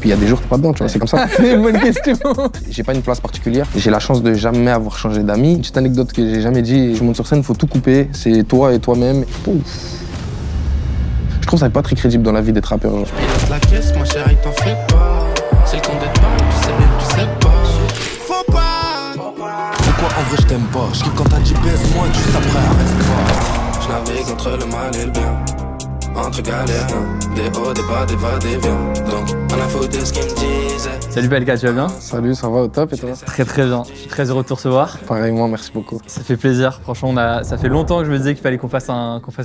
Puis il y a des jours t'es pas dedans, tu vois, c'est comme ça. C'est une bonne question. J'ai pas une place particulière. J'ai la chance de jamais avoir changé d'amis. Une petite anecdote que j'ai jamais dit, je monte sur scène, faut tout couper. C'est toi et toi-même. Ouf. Je trouve ça pas très crédible dans la vie d'être rappeur. Genre. Pilote la caisse, ma chérie, t'en fais pas. C'est le compte de balle, tu sais bien que tu sais pas. Faut pas. Pourquoi en vrai je t'aime pas? Je kiffe quand t'as dit baise-moi, juste après arrête pas. Je navigue entre le mal et le bien. Entre galères, des hauts, des bas, des va-et-vient. Donc, on a foutu ce qu'ils me disaient. Salut PLK, tu vas bien? Salut, ça va au top et toi? Très bien, je suis très heureux de te recevoir. Pareillement, merci beaucoup. Ça fait plaisir, franchement, ça fait longtemps que je me disais qu'il fallait qu'on fasse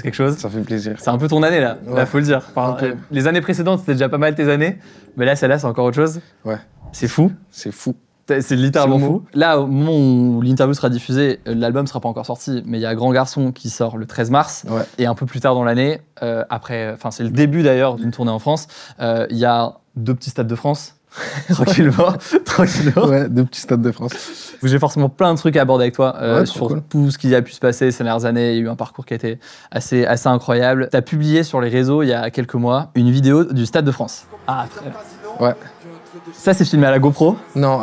quelque chose. Ça fait plaisir. C'est un peu ton année là, Ouais. là faut le dire. Enfin, les années précédentes c'était déjà pas mal tes années, mais là celle-là c'est encore autre chose. Ouais. C'est fou. C'est fou. C'est littéralement C'est le mot. fou. Là, au moment où l'interview sera diffusée, l'album sera pas encore sorti, mais il y a Grand Garçon qui sort le 13 mars. Ouais. Et un peu plus tard dans l'année, c'est le début d'ailleurs d'une tournée en France, il y a 2 petits stades de France. Tranquillement. Ouais, 2 petits stades de France. J'ai forcément plein de trucs à aborder avec toi Ouais, sur cool. tout ce qui a pu se passer ces dernières années. Il y a eu un parcours qui a été assez incroyable. Tu as publié sur les réseaux il y a quelques mois une vidéo du Stade de France. Ah, très bien. Ouais. Ça, c'est filmé à la GoPro. Non,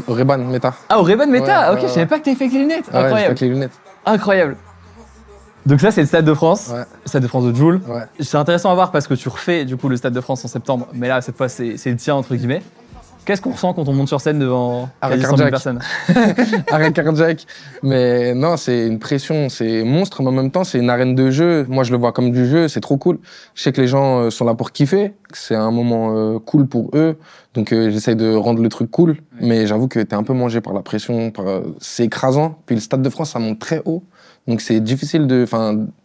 au Ray-Ban Meta. Ah, au Ray-Ban Meta. Ouais, Ok, je savais pas que t'avais fait avec les lunettes. Ouais, j'ai fait Incroyable. avec les lunettes. Incroyable. Donc ça, c'est le Stade de France. Ouais. Le Stade de France de Jul. Ouais. C'est intéressant à voir parce que tu refais du coup le Stade de France en septembre, mais là, cette fois, c'est le tien entre guillemets. Qu'est-ce qu'on ressent quand on monte sur scène devant Arrêt 100 000 cardiaque. personnes? Arrêt cardiaque. Mais non, c'est une pression, c'est monstre, mais en même temps, c'est une arène de jeu. Moi, je le vois comme du jeu, c'est trop cool. Je sais que les gens sont là pour kiffer, que c'est un moment cool pour eux. Donc, j'essaye de rendre le truc cool. Mais j'avoue que t'es un peu mangé par la pression. C'est écrasant. Puis le Stade de France, ça monte très haut. Donc, c'est difficile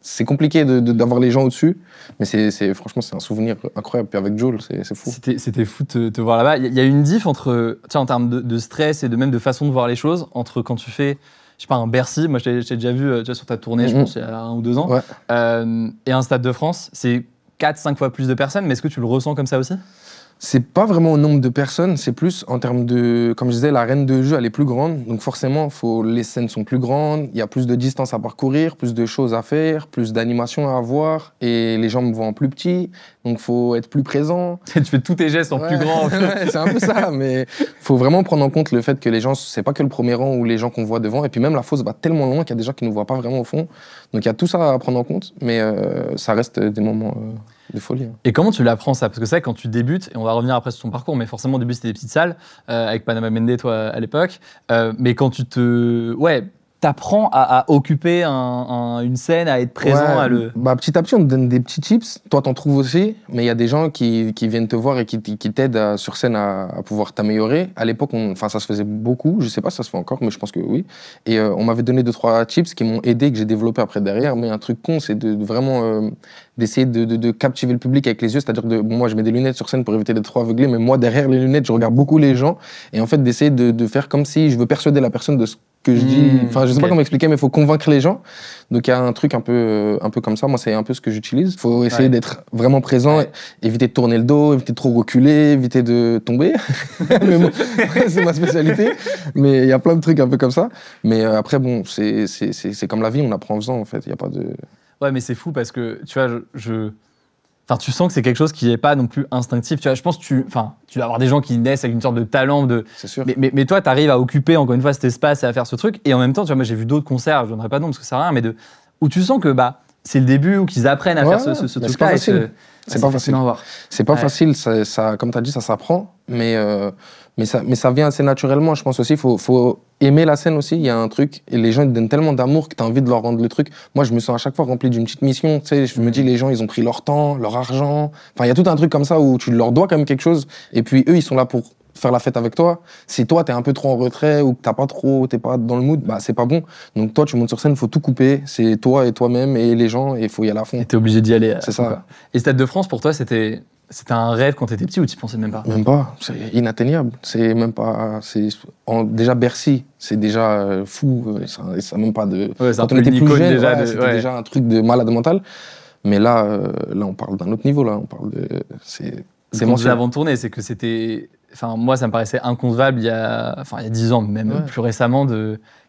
c'est compliqué d'avoir les gens au-dessus. Mais franchement, c'est un souvenir incroyable. Puis avec Jul, c'est fou. C'était fou de te voir là-bas. Il y a une diff entre, en termes de stress et même de façon de voir les choses, entre quand tu fais, je sais pas, un Bercy, moi je t'ai déjà vu sur ta tournée, je pense, il y a 1 ou 2 ans, Ouais. et un Stade de France, c'est 4-5 fois plus de personnes, mais est-ce que tu le ressens comme ça aussi? C'est pas vraiment au nombre de personnes, c'est plus en termes de... Comme je disais, l'arène de jeu, elle est plus grande. Donc forcément, les scènes sont plus grandes, il y a plus de distance à parcourir, plus de choses à faire, plus d'animations à avoir. Et les gens me voient en plus petit, donc faut être plus présent. Tu fais tous tes gestes en plus grand. Ouais, c'est un peu ça, mais faut vraiment prendre en compte le fait que les gens, c'est pas que le premier rang ou les gens qu'on voit devant. Et puis même la fosse va tellement loin qu'il y a des gens qui nous voient pas vraiment au fond. Donc il y a tout ça à prendre en compte, mais ça reste des moments... de folie. Hein. Et comment tu l'apprends ça? Parce que c'est vrai, quand tu débutes, et on va revenir après sur ton parcours, mais forcément au début c'était des petites salles, avec Panama Mende toi à l'époque, mais quand t'apprends à occuper une scène, à être présent, Petit à petit, on te donne des petits tips. Toi, t'en trouves aussi, mais il y a des gens qui viennent te voir et qui t'aident sur scène à pouvoir t'améliorer. À l'époque, ça se faisait beaucoup. Je sais pas si ça se fait encore, mais je pense que oui. Et on m'avait donné 2-3 tips qui m'ont aidé, que j'ai développé après derrière. Mais un truc con, c'est de vraiment d'essayer de captiver le public avec les yeux. C'est-à-dire moi, je mets des lunettes sur scène pour éviter d'être trop aveuglé, mais moi, derrière les lunettes, je regarde beaucoup les gens. Et en fait, d'essayer de faire comme si je veux persuader la personne de ce que je dis. Enfin, je sais pas comment expliquer, mais il faut convaincre les gens. Donc, il y a un truc un peu comme ça. Moi, c'est un peu ce que j'utilise. Il faut essayer d'être vraiment présent, éviter de tourner le dos, éviter de trop reculer, éviter de tomber. Mais bon, c'est ma spécialité. Mais il y a plein de trucs un peu comme ça. Mais après, bon, c'est comme la vie, on apprend en faisant, en fait. Il y a pas de... Ouais, mais c'est fou parce que, tu vois, Enfin, tu sens que c'est quelque chose qui n'est pas non plus instinctif. Tu vois, je pense que tu dois avoir des gens qui naissent avec une sorte de talent. C'est sûr. Mais toi, tu arrives à occuper, encore une fois, cet espace et à faire ce truc. Et en même temps, tu vois, moi, j'ai vu d'autres concerts, je ne donnerai pas de nom parce que ça sert à rien, mais où tu sens que c'est le début, où qu'ils apprennent à faire ce truc-là. C'est pas facile. C'est pas facile. C'est pas facile, ça, comme tu as dit, ça s'apprend. Mais ça vient assez naturellement, je pense aussi. Faut aimer la scène aussi, il y a un truc. Et les gens, ils te donnent tellement d'amour que tu as envie de leur rendre le truc. Moi, je me sens à chaque fois rempli d'une petite mission. Tu sais, je me dis, les gens, ils ont pris leur temps, leur argent. Enfin, il y a tout un truc comme ça où tu leur dois quand même quelque chose. Et puis, eux, ils sont là pour faire la fête avec toi. Si toi, t'es un peu trop en retrait ou que t'es pas dans le mood, c'est pas bon. Donc, toi, tu montes sur scène, faut tout couper. C'est toi et toi-même et les gens, et il faut y aller à fond. Et t'es obligé d'y aller. C'est ça. Quoi. Et Stade de France, pour toi, c'était un rêve quand t'étais petit ou t'y pensais même pas? Même pas. C'est inatteignable. C'est même pas. Déjà Bercy, c'est déjà fou. Ça même pas de. Ouais, quand on était plus jeune, déjà c'était déjà un truc de malade mental. Mais là, on parle d'un autre niveau. Là, on parle de. C'est mensuel. Avant de tourner, c'est que c'était. Enfin, moi, ça me paraissait inconcevable il y a 10 ans, même plus récemment,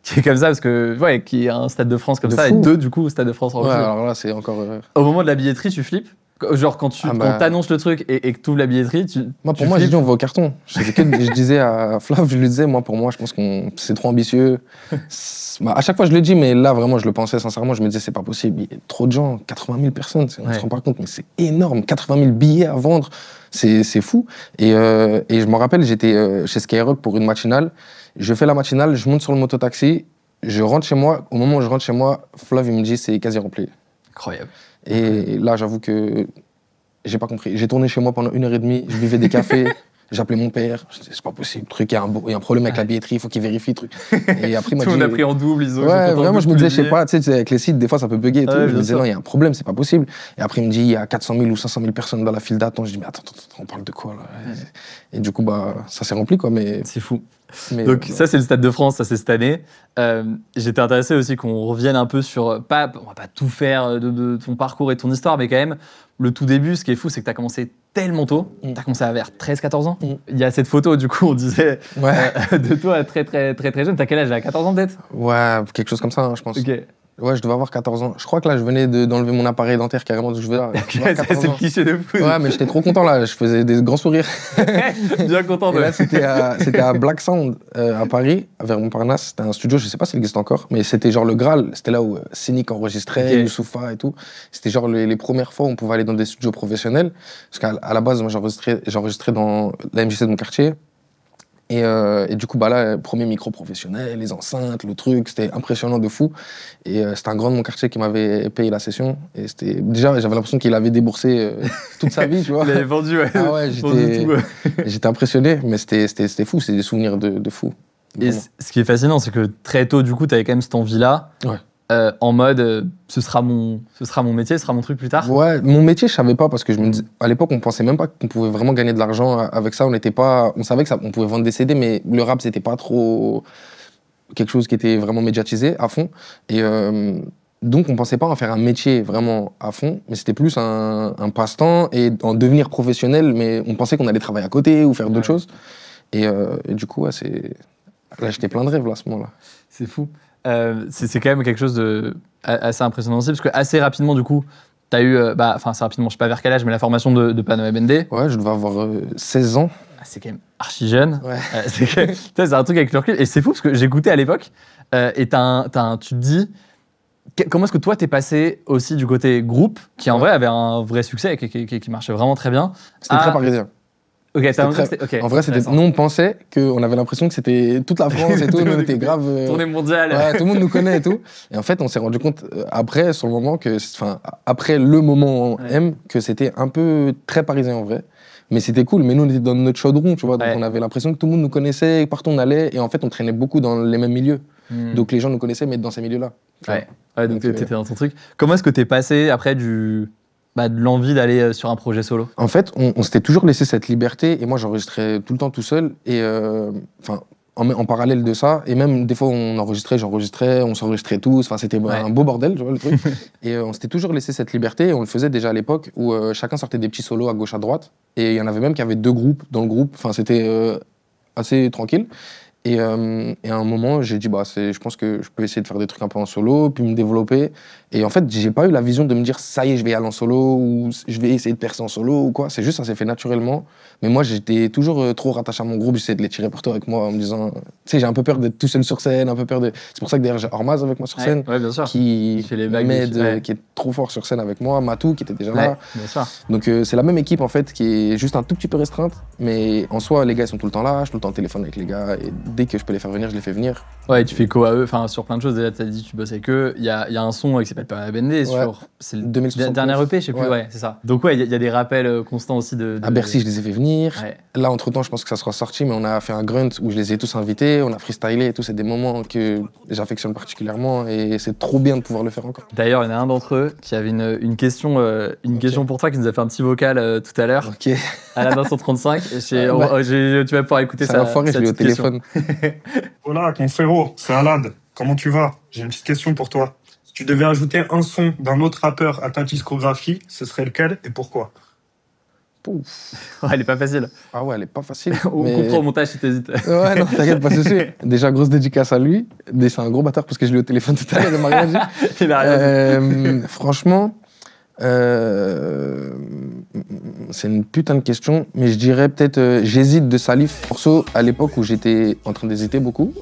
qui est comme ça, parce que, qu'il y ait un Stade de France comme ça, fou. Et 2, du coup, Stade de France en alors là, c'est encore. Au moment de la billetterie, tu flippes. Genre quand t'annonces le truc et que tu ouvres la billetterie, pour moi, j'ai dit on va au carton. Je disais à Flav, je lui disais, pour moi, je pense que c'est trop ambitieux. À chaque fois, je le dis, mais là, vraiment, je le pensais sincèrement. Je me disais, c'est pas possible. Il y a trop de gens, 80 000 personnes, on se rend pas compte, mais c'est énorme. 80 000 billets à vendre, c'est fou. Et je me rappelle, j'étais chez Skyrock pour une matinale. Je fais la matinale, je monte sur le mototaxi, je rentre chez moi. Au moment où je rentre chez moi, Flav, il me dit, c'est quasi rempli. Incroyable. Et là, j'avoue que j'ai pas compris. J'ai tourné chez moi pendant 1h30, je buvais des cafés, j'appelais mon père, je disais, c'est pas possible, il y a un problème avec la billetterie, il faut qu'il vérifie, truc. Et après, il m'a dit... Tout le monde a pris en double, ils ont... Ouais, vraiment, je me disais, je sais pas, tu sais, avec les sites, des fois, ça peut bugger et tout. Je me disais, non, il y a un problème, c'est pas possible. Et après, il me dit, il y a 400 000 ou 500 000 personnes dans la file d'attente. Je dis, mais attends, on parle de quoi, là? Et du coup, ça s'est rempli, quoi, mais... C'est fou. Donc ça, c'est le Stade de France, ça c'est cette année. J'étais intéressé aussi qu'on revienne un peu sur, on va pas tout faire de ton parcours et ton histoire, mais quand même, le tout début, ce qui est fou, c'est que tu as commencé tellement tôt. Tu as commencé à vers 13-14 ans. Il y a cette photo, du coup, on disait, de toi très jeune. Tu as quel âge, à 14 ans peut-être? Ouais, quelque chose comme ça, hein, je pense. Okay. Ouais, je devais avoir 14 ans. Je crois que là, je venais d'enlever mon appareil dentaire carrément. Je c'est le cliché de fou. Ouais, mais j'étais trop content là. Je faisais des grands sourires. Bien content. Et là, c'était à Black Sound à Paris, vers Montparnasse. C'était un studio, je sais pas s'il existe encore, mais c'était genre le Graal. C'était là où Cynic enregistrait, Youssoufa et tout. C'était genre les premières fois où on pouvait aller dans des studios professionnels. Parce qu'à la base, moi, j'enregistrais dans la MJC de mon quartier. Et du coup, là, premier micro professionnel, les enceintes, le truc, c'était impressionnant de fou. Et c'était un grand de mon quartier qui m'avait payé la session. Et déjà, j'avais l'impression qu'il avait déboursé toute sa vie, tu vois. Il avait vendu, ouais. Ah ouais, j'étais impressionné, mais c'était fou, c'est des souvenirs de fou. Et ce qui est fascinant, c'est que très tôt, du coup, tu avais quand même cette envie-là. Ouais. En mode, ce sera mon métier, ce sera mon truc plus tard. Ouais, mon métier, je savais pas parce que à l'époque, on pensait même pas qu'on pouvait vraiment gagner de l'argent avec ça. On savait on pouvait vendre des CD, mais le rap, c'était pas trop quelque chose qui était vraiment médiatisé à fond. Et donc, on pensait pas en faire un métier vraiment à fond, mais c'était plus un passe-temps et en devenir professionnel, mais on pensait qu'on allait travailler à côté ou faire d'autres choses. Et du coup, là, j'étais plein de rêves là, à ce moment-là. C'est fou. C'est quand même quelque chose de assez impressionnant aussi, parce que assez rapidement, du coup, tu as eu, assez rapidement, je sais pas vers quel âge, mais la formation de Panama Bendé. Ouais, je devais avoir 16 ans. C'est quand même archi jeune. Ouais. C'est un truc avec le recul. Et c'est fou, parce que j'ai goûté à l'époque, et tu te dis, comment est-ce que toi, t'es passé aussi du côté groupe, qui en vrai avait un vrai succès, qui marchait vraiment très bien. C'était très parisien. Ok, En vrai, nous, on pensait qu'on avait l'impression que c'était toute la France et tout, nous, on était grave... Tournée mondiale. Ouais, tout le monde nous connaît et tout. Et en fait, on s'est rendu compte après, sur le moment, après le moment M, que c'était un peu très parisien en vrai. Mais c'était cool, mais nous, on était dans notre chaudron, tu vois, donc on avait l'impression que tout le monde nous connaissait, partout on allait, et en fait, on traînait beaucoup dans les mêmes milieux. Donc les gens nous connaissaient, mais dans ces milieux-là. Ouais, donc t'étais dans ton truc. Comment est-ce que t'es passé après de l'envie d'aller sur un projet solo? En fait, on s'était toujours laissé cette liberté, et moi j'enregistrais tout le temps tout seul, et en parallèle de ça, et même des fois j'enregistrais, on s'enregistrait tous, c'était un beau bordel, tu vois, le truc. Et on s'était toujours laissé cette liberté, et on le faisait déjà à l'époque, où chacun sortait des petits solos à gauche, à droite, et il y en avait même qui avaient 2 groupes dans le groupe, c'était assez tranquille. Et à un moment, j'ai dit, je pense que je peux essayer de faire des trucs un peu en solo, puis me développer. Et en fait, j'ai pas eu la vision de me dire, ça y est, je vais y aller en solo, ou je vais essayer de percer en solo, ou quoi. C'est juste, ça s'est fait naturellement. Mais moi, j'étais toujours trop rattaché à mon groupe, j'essayais de les tirer partout avec moi, en me disant, tu sais, j'ai un peu peur d'être tout seul sur scène, un peu peur de... C'est pour ça que d'ailleurs, j'ai Ormaz avec moi sur scène, qui m'aide, qui est trop fort sur scène avec moi, Matou, qui était déjà là. Bien sûr. Donc c'est la même équipe, en fait, qui est juste un tout petit peu restreinte, mais en soi, les gars, ils sont tout le temps là, je suis tout le temps au téléphone avec les gars, et dès que je peux les faire venir, je les fais venir. Ouais, tu fais co à eux, sur plein de choses. Déjà, tu as dit tu bosses avec eux. Il y a un son qui s'appelle Panama Bendé c'est le 2069. dernier EP, je sais plus. Ouais, c'est ça. Donc il y a des rappels constants aussi de... À Bercy, je les ai fait venir. Ouais. Là, entre-temps, je pense que ça sera sorti, mais on a fait un grunt où je les ai tous invités, on a freestylé et tout. C'est des moments que j'affectionne particulièrement et c'est trop bien de pouvoir le faire encore. D'ailleurs, il y en a un d'entre eux qui avait une question pour toi, qui nous a fait un petit vocal tout à l'heure. Ok. À la 935. Tu vas pouvoir écouter ça. Ça va je l'ai au téléphone. Hola, mon frérot, c'est Alad. Comment tu vas? J'ai une petite question pour toi. Si tu devais ajouter un son d'un autre rappeur à ta discographie, ce serait lequel et pourquoi? Elle est pas facile. Ah ouais, elle est pas facile. On comprend au montage si t'hésites. Ouais, non, t'inquiète pas, c'est sûr. Déjà, grosse dédicace à lui. C'est un gros bâtard parce que je l'ai au téléphone tout à l'heure, il m'a rien dit. Il a rien dit. Franchement, C'est une putain de question, mais je dirais peut-être J'hésite de Salif, morceau à l'époque où j'étais en train d'hésiter beaucoup.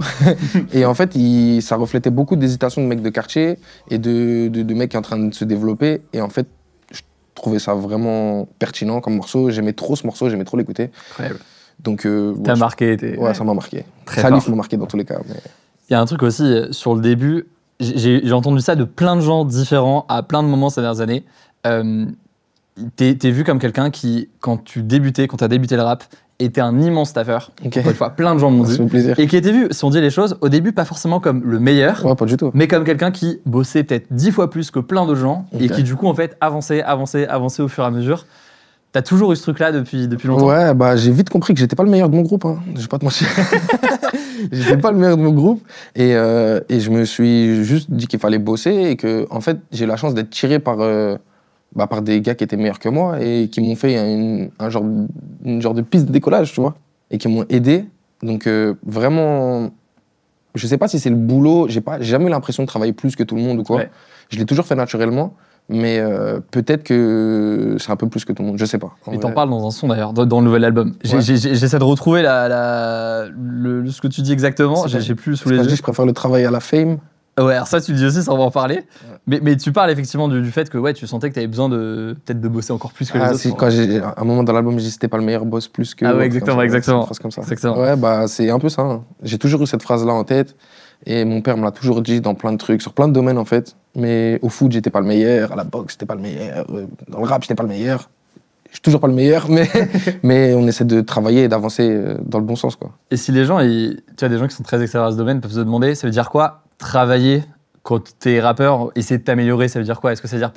Et en fait, ça reflétait beaucoup d'hésitation de mecs de quartier et de mecs en train de se développer. Et en fait, je trouvais ça vraiment pertinent comme morceau. J'aimais trop ce morceau, j'aimais trop l'écouter. Incroyable. Donc, T'as marqué. Ouais, ça m'a marqué. Très Salif fort. m'a marqué dans tous les cas. Mais... Il y a un truc aussi sur le début. J'ai entendu ça de plein de gens différents à plein de moments ces dernières années. T'es vu comme quelqu'un qui, quand t'as débuté le rap, était un immense taffeur. Ok. Encore une fois, plein de gens m'ont Ça dit. fait plaisir. Et qui était vu, si on dit les choses, au début, pas forcément comme le meilleur, Ouais, pas du tout. mais comme quelqu'un qui bossait peut-être 10 fois plus que plein d'autres gens et Ok. qui, du coup, en fait, avançait au fur et à mesure. T'as toujours eu ce truc-là depuis longtemps. Ouais, bah j'ai vite compris que j'étais pas le meilleur de mon groupe, hein. Je vais pas te mentir. J'étais pas le meilleur de mon groupe et je me suis juste dit qu'il fallait bosser et que en fait j'ai eu la chance d'être tiré par des gars qui étaient meilleurs que moi et qui m'ont fait une genre de piste de décollage, tu vois, et qui m'ont aidé. Donc vraiment, je sais pas si c'est le boulot, j'ai jamais eu l'impression de travailler plus que tout le monde ou quoi. Ouais. Je l'ai toujours fait naturellement. Mais peut-être que c'est un peu plus que tout le monde, je sais pas. En Et t'en vrai. parles dans un son d'ailleurs, dans le nouvel album. Ouais. J'essaie de retrouver ce que tu dis exactement. C'est J'ai plus sous Parce que les je dis, yeux. je préfère le travail à la fame. Ouais, alors ça tu le dis aussi, ça on va en parler. Mais tu parles effectivement du fait que ouais, tu sentais que t'avais besoin peut-être de bosser encore plus que les Ah, autres. si, quand à un moment dans l'album, j'ai dit c'était pas le meilleur boss plus que. Ah ouais, ou un truc exactement, comme ça. exactement. Une phrase comme ça. Exactement. Ouais, bah c'est un peu ça. Hein. J'ai toujours eu cette phrase-là en tête. Et mon père me l'a toujours dit dans plein de trucs, sur plein de domaines en fait. Mais au foot, j'étais pas le meilleur. À la boxe, j'étais pas le meilleur. Dans le rap, j'étais pas le meilleur. Je suis toujours pas le meilleur, mais on essaie de travailler et d'avancer dans le bon sens, quoi. Et si les gens, tu as des gens qui sont très extérieurs à ce domaine, peuvent se demander, ça veut dire quoi travailler quand t'es rappeur, essayer de t'améliorer, ça veut dire quoi? Est-ce que ça veut dire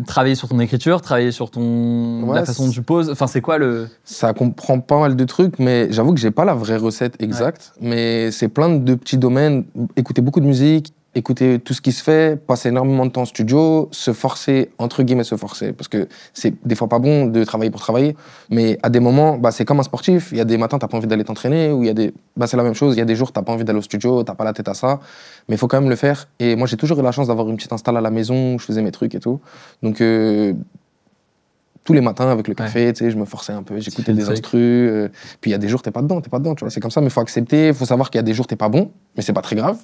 travailler sur ton écriture, travailler sur Ouais, la façon dont tu poses? Enfin, c'est quoi le... Ça comprend pas mal de trucs, mais j'avoue que j'ai pas la vraie recette exacte. Mais c'est plein de petits domaines. Écouter beaucoup de musique, écouter tout ce qui se fait, passer énormément de temps en studio, se forcer, entre guillemets se forcer, parce que c'est des fois pas bon de travailler pour travailler, mais à des moments, bah, c'est comme un sportif, il y a des matins t'as pas envie d'aller t'entraîner, ou c'est la même chose, il y a des jours t'as pas envie d'aller au studio, t'as pas la tête à ça, mais il faut quand même le faire. Et moi j'ai toujours eu la chance d'avoir une petite install à la maison, où je faisais mes trucs et tout, donc tous les matins avec le café, tu sais, je me forçais un peu, j'écoutais des instrus, puis il y a des jours t'es pas dedans, tu vois, c'est comme ça, mais il faut accepter, il faut savoir qu'il y a des jours t'es pas bon, mais c'est pas très grave.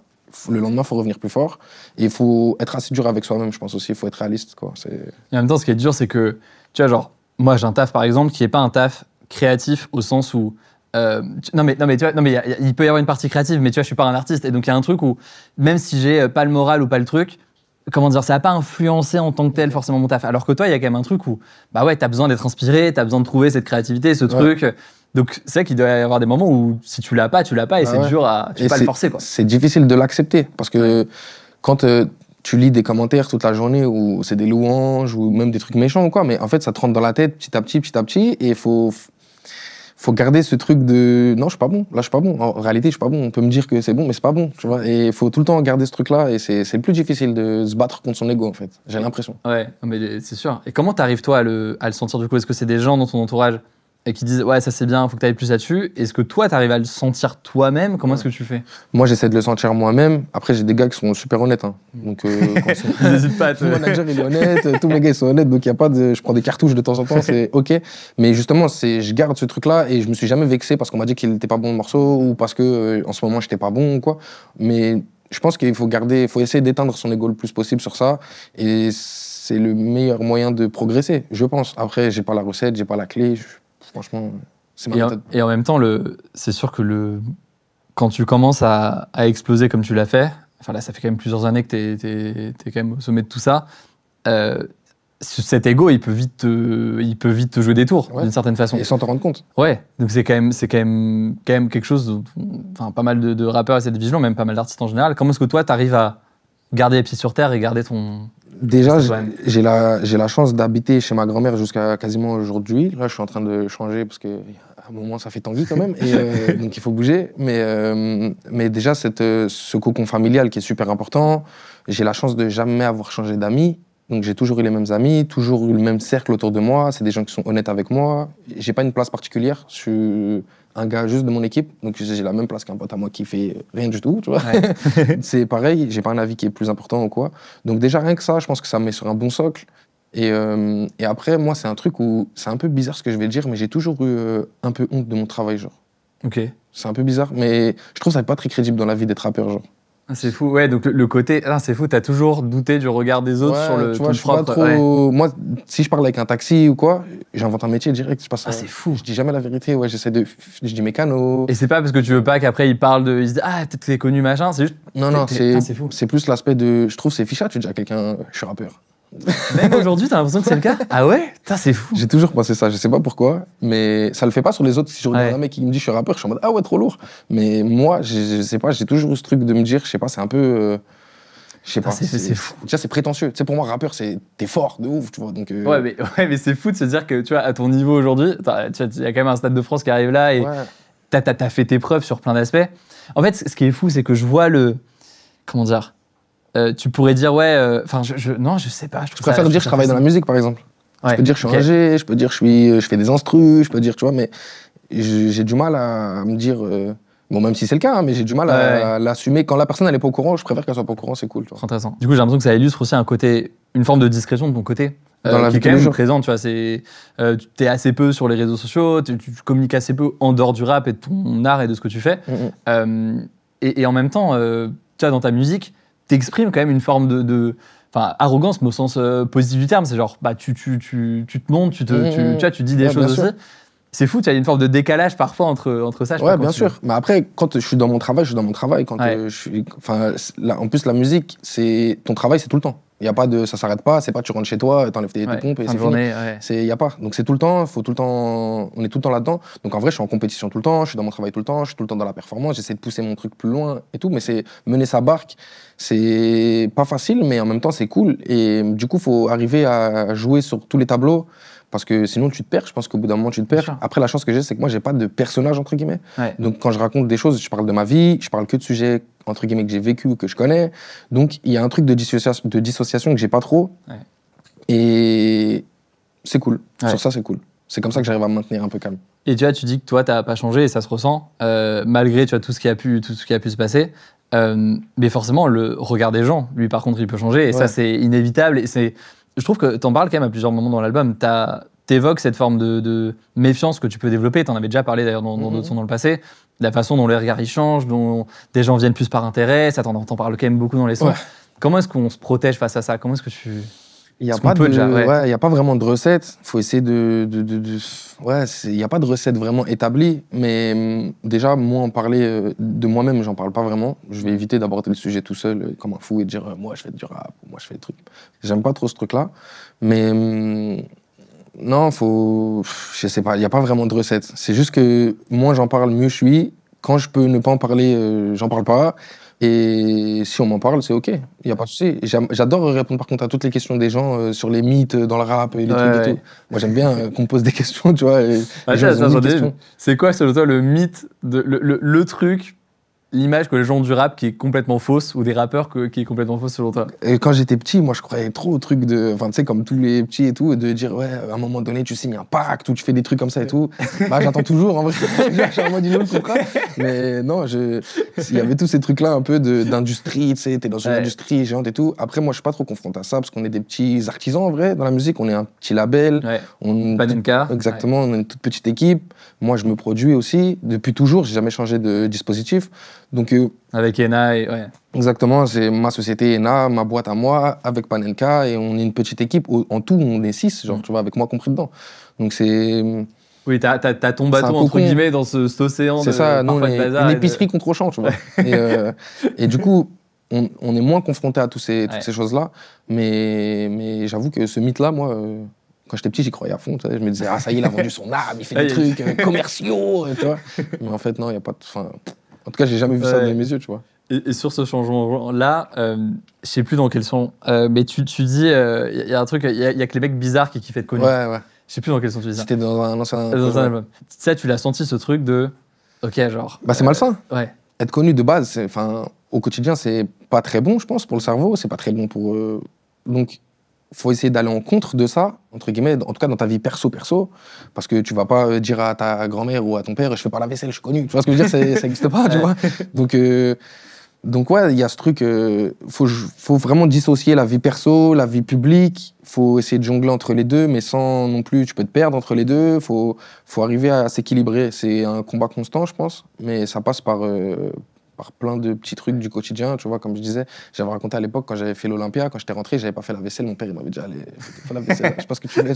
Le lendemain, il faut revenir plus fort. Et il faut être assez dur avec soi-même, je pense aussi. Il faut être réaliste, quoi. Et en même temps, ce qui est dur, c'est que, tu vois, genre, moi, j'ai un taf, par exemple, qui n'est pas un taf créatif au sens où... non mais tu vois, il peut y avoir une partie créative, mais tu vois, je suis pas un artiste. Et donc, il y a un truc où, même si j'ai pas le moral ou pas le truc, comment dire, ça n'a pas influencé en tant que tel forcément mon taf. Alors que toi, il y a quand même un truc où, bah ouais, t'as besoin d'être inspiré, t'as besoin de trouver cette créativité, ce truc... Donc, c'est vrai qu'il doit y avoir des moments où si tu l'as pas, et c'est dur tu peux pas le forcer, quoi. C'est difficile de l'accepter parce que quand tu lis des commentaires toute la journée où c'est des louanges ou même des trucs méchants ou quoi, mais en fait, ça te rentre dans la tête petit à petit et il faut garder ce truc de non, je suis pas bon, là, je suis pas bon. En réalité, je suis pas bon. On peut me dire que c'est bon, mais c'est pas bon, tu vois. Et il faut tout le temps garder ce truc-là et c'est le plus difficile de se battre contre son ego, en fait. J'ai l'impression. Ouais, mais c'est sûr. Et comment t'arrives, toi, à le sentir du coup? Est-ce que c'est des gens dans ton entourage et qui disent ouais, ça c'est bien, faut que tu ailles plus là-dessus? Est-ce que toi t'arrives à le sentir toi-même? Comment est-ce que tu fais? Moi, j'essaie de le sentir moi-même. Après, j'ai des gars qui sont super honnêtes, hein. Donc n'hésite pas à te... Mon manager il est honnête, tous mes gars ils sont honnêtes, donc il y a pas de je prends des cartouches de temps en temps, c'est OK. Mais justement, je garde ce truc-là et je me suis jamais vexé parce qu'on m'a dit qu'il était pas bon le morceau ou parce que en ce moment j'étais pas bon ou quoi. Mais je pense qu'il faut essayer d'éteindre son ego le plus possible sur ça et c'est le meilleur moyen de progresser, je pense. Après, j'ai pas la recette, j'ai pas la clé. Franchement, c'est ma méthode. Et en même temps, c'est sûr que quand tu commences à exploser comme tu l'as fait, enfin là, ça fait quand même plusieurs années que t'es quand même au sommet de tout ça, cet ego, il peut vite te jouer des tours, d'une certaine façon. Et sans te rendre compte. Ouais, donc c'est quand même quelque chose dont enfin, pas mal de rappeurs essaient de vision, même pas mal d'artistes en général. Comment est-ce que toi, t'arrives à garder les pieds sur terre et garder ton... Déjà, j'ai la chance d'habiter chez ma grand-mère jusqu'à quasiment aujourd'hui. Là, je suis en train de changer parce qu'à un moment, ça fait tanguy quand même. Et, donc, il faut bouger. Mais déjà, ce cocon familial qui est super important. J'ai la chance de jamais avoir changé d'amis. Donc, j'ai toujours eu les mêmes amis, toujours eu le même cercle autour de moi. C'est des gens qui sont honnêtes avec moi. J'ai pas une place particulière. Je suis un gars juste de mon équipe. Donc, j'ai la même place qu'un pote à moi qui fait rien du tout, tu vois. Ouais. C'est pareil, j'ai pas un avis qui est plus important ou quoi. Donc, déjà, rien que ça, je pense que ça me met sur un bon socle. Et après, moi, c'est un truc où c'est un peu bizarre ce que je vais dire, mais j'ai toujours eu un peu honte de mon travail, genre. Ok. C'est un peu bizarre, mais je trouve ça pas très crédible dans la vie d'être rappeur, genre. Ah, c'est fou, ouais, donc le côté. Ah, c'est fou, t'as toujours douté du regard des autres sur le tu ton vois, je suis pas propre. trop. Ouais. Moi, si je parle avec un taxi ou quoi, j'invente un métier direct. Je passe Ah, c'est fou. Je dis jamais la vérité. Ouais, je dis mécano. Et c'est pas parce que tu veux pas qu'après ils parlent de. Ils se disent, ah, peut-être que t'es connu, machin, c'est juste. Non, c'est fou. c'est plus l'aspect de. Je trouve c'est ficha. Tu dis à quelqu'un, je suis rappeur. Même aujourd'hui, t'as l'impression que c'est le cas? Ah ouais? Putain, c'est fou. J'ai toujours pensé ça. Je sais pas pourquoi, mais ça le fait pas sur les autres. Si je regarde un mec qui me dit je suis rappeur, je suis en mode ah ouais, trop lourd. Mais moi, je sais pas. J'ai toujours eu ce truc de me dire, je sais pas, c'est un peu. Je sais pas. C'est fou. Déjà, c'est prétentieux. Tu sais, pour moi, rappeur, t'es fort de ouf, tu vois. Donc, Ouais, mais c'est fou de se dire que, tu vois, à ton niveau aujourd'hui, il y a quand même un Stade de France qui arrive là et t'as fait tes preuves sur plein d'aspects. En fait, ce qui est fou, c'est que je vois le. Comment dire? Tu pourrais dire, enfin, non, je sais pas. Je préfère dire que je travaille dans la musique, par exemple. Ouais, je peux dire que je suis ingé, je peux dire que je fais des instrus, je peux dire, tu vois, mais j'ai du mal à me dire. Bon, même si c'est le cas, hein, mais j'ai du mal à l'assumer. Quand la personne, elle est pas au courant, je préfère qu'elle soit pas au courant, c'est cool. Tu vois. Intéressant. Du coup, j'ai l'impression que ça illustre aussi une forme de discrétion de ton côté. Dans la qui vie est quand de tous les même jours. présente, tu vois. T'es assez peu sur les réseaux sociaux, tu communiques assez peu en dehors du rap et de ton art et de ce que tu fais. Et en même temps, tu vois, dans ta musique, t'exprimes quand même une forme de arrogance, mais au sens positif du terme. C'est genre, bah, tu te montres, tu vois, tu dis des choses aussi. C'est fou, tu as une forme de décalage parfois entre ça. Ouais, bien sûr. Mais après, quand je suis dans mon travail, je suis dans mon travail. Quand en plus, la musique, ton travail, c'est tout le temps. Il y a pas de, ça s'arrête pas. C'est pas tu rentres chez toi, t'enlèves tes pompes et c'est fini. Il y a pas. Donc c'est tout le temps. On est tout le temps là-dedans. Donc en vrai, je suis en compétition tout le temps. Je suis dans mon travail tout le temps. Je suis tout le temps dans la performance. J'essaie de pousser mon truc plus loin et tout. Mais c'est mener sa barque. C'est pas facile, mais en même temps, c'est cool. Et du coup, faut arriver à jouer sur tous les tableaux. Parce que sinon, tu te perds. Je pense qu'au bout d'un moment, tu te perds. Après, la chance que j'ai, c'est que moi, j'ai pas de personnage, entre guillemets. Donc, quand je raconte des choses, je parle de ma vie. Je parle que de sujets, entre guillemets, que j'ai vécu ou que je connais. Donc, il y a un truc de dissociation que j'ai pas trop. Et c'est cool. Sur ça, c'est cool. C'est comme ça que j'arrive à me maintenir un peu calme. Et tu vois, tu dis que toi, t'as pas changé et ça se ressent, malgré tu vois, tout ce qui a pu se passer. Mais forcément, le regard des gens, lui, par contre, il peut changer. Et ça, c'est inévitable. Et je trouve que t'en parles quand même à plusieurs moments dans l'album. T'évoques cette forme de méfiance que tu peux développer. T'en avais déjà parlé d'ailleurs dans d'autres sons dans le passé. La façon dont les regards ils changent, dont des gens viennent plus par intérêt. Ça, t'en parles quand même beaucoup dans les sons. Comment est-ce qu'on se protège face à ça? Comment est-ce que tu... Il n'y a pas vraiment de recette. Il faut essayer il n'y a pas de recette vraiment établie. Mais déjà, moi, en parler de moi-même, j'en parle pas vraiment. Je vais éviter d'aborder le sujet tout seul comme un fou et de dire moi, je fais du rap, moi, je fais des trucs. J'aime pas trop ce truc-là. Mais non, je sais pas, il n'y a pas vraiment de recette. C'est juste que moins j'en parle, mieux je suis. Quand je peux ne pas en parler, j'en parle pas. Et si on m'en parle, c'est OK. Il n'y a pas de souci. J'adore répondre par contre à toutes les questions des gens sur les mythes dans le rap et les trucs et tout. Moi, j'aime bien qu'on me pose des questions, tu vois. C'est quoi, selon toi, le mythe, le truc, l'image que les gens du rap qui est complètement fausse ou des rappeurs qui est complètement fausse selon toi? Et quand j'étais petit, moi, je croyais trop au truc de... Enfin, tu sais, comme tous les petits et tout, de dire, ouais, à un moment donné, tu signes un pacte ou tu fais des trucs comme ça et tout. Bah, j'attends toujours, en vrai. Je suis en mode, il comprend. Mais non, il y avait tous ces trucs-là un peu d'industrie, tu sais, t'es dans une industrie géante et tout. Après, moi, je suis pas trop confronté à ça parce qu'on est des petits artisans, en vrai, dans la musique. On est un petit label. Panenka. Exactement, on est une toute petite équipe. Moi, je me produis aussi. Depuis toujours, j'ai jamais changé de dispositif. Donc, avec Ena Exactement, c'est ma société Ena, ma boîte à moi, avec Panenka, et on est une petite équipe. En tout, on est 6, genre, tu vois, avec moi compris dedans. Donc c'est... Oui, t'as ton bateau, entre guillemets, dans cet océan c'est ça, nous, on est une épicerie contre Auchan, tu vois. Et du coup, on est moins confronté à toutes ces choses-là. Mais j'avoue que ce mythe-là, moi... Quand j'étais petit, j'y croyais à fond. Je me disais, ah, ça y est, il a vendu son âme, il fait des trucs commerciaux, tu vois. Mais en fait, non, il n'y a pas de... En tout cas, j'ai jamais vu ça dans mes yeux, tu vois. Et sur ce changement-là, je sais plus dans quel son, mais tu dis, il y a un truc, il y a que les mecs bizarres qui kiffent être connus. Ouais. Je sais plus dans quel son tu dis ça. C'était dans un ancien album. Ça, tu l'as senti, ce truc de... Ok, genre... Bah, c'est malsain. Ouais. Être connu de base, au quotidien, c'est pas très bon, je pense, pour le cerveau. C'est pas très bon pour... Donc, faut essayer d'aller en contre de ça, entre guillemets, en tout cas dans ta vie perso, parce que tu vas pas dire à ta grand-mère ou à ton père, je fais pas la vaisselle, je suis connu. Tu vois ce que je veux dire, ça n'existe pas, tu vois. Donc, Donc ouais, il y a ce truc, faut vraiment dissocier la vie perso, la vie publique, faut essayer de jongler entre les deux, mais sans non plus, tu peux te perdre entre les deux, faut arriver à s'équilibrer. C'est un combat constant, je pense, mais ça passe par plein de petits trucs du quotidien, tu vois, comme je disais, j'avais raconté à l'époque quand j'avais fait l'Olympia, quand j'étais rentré, j'avais pas fait la vaisselle, mon père il m'avait dit allez, fais la vaisselle, je sais pas ce que tu fais.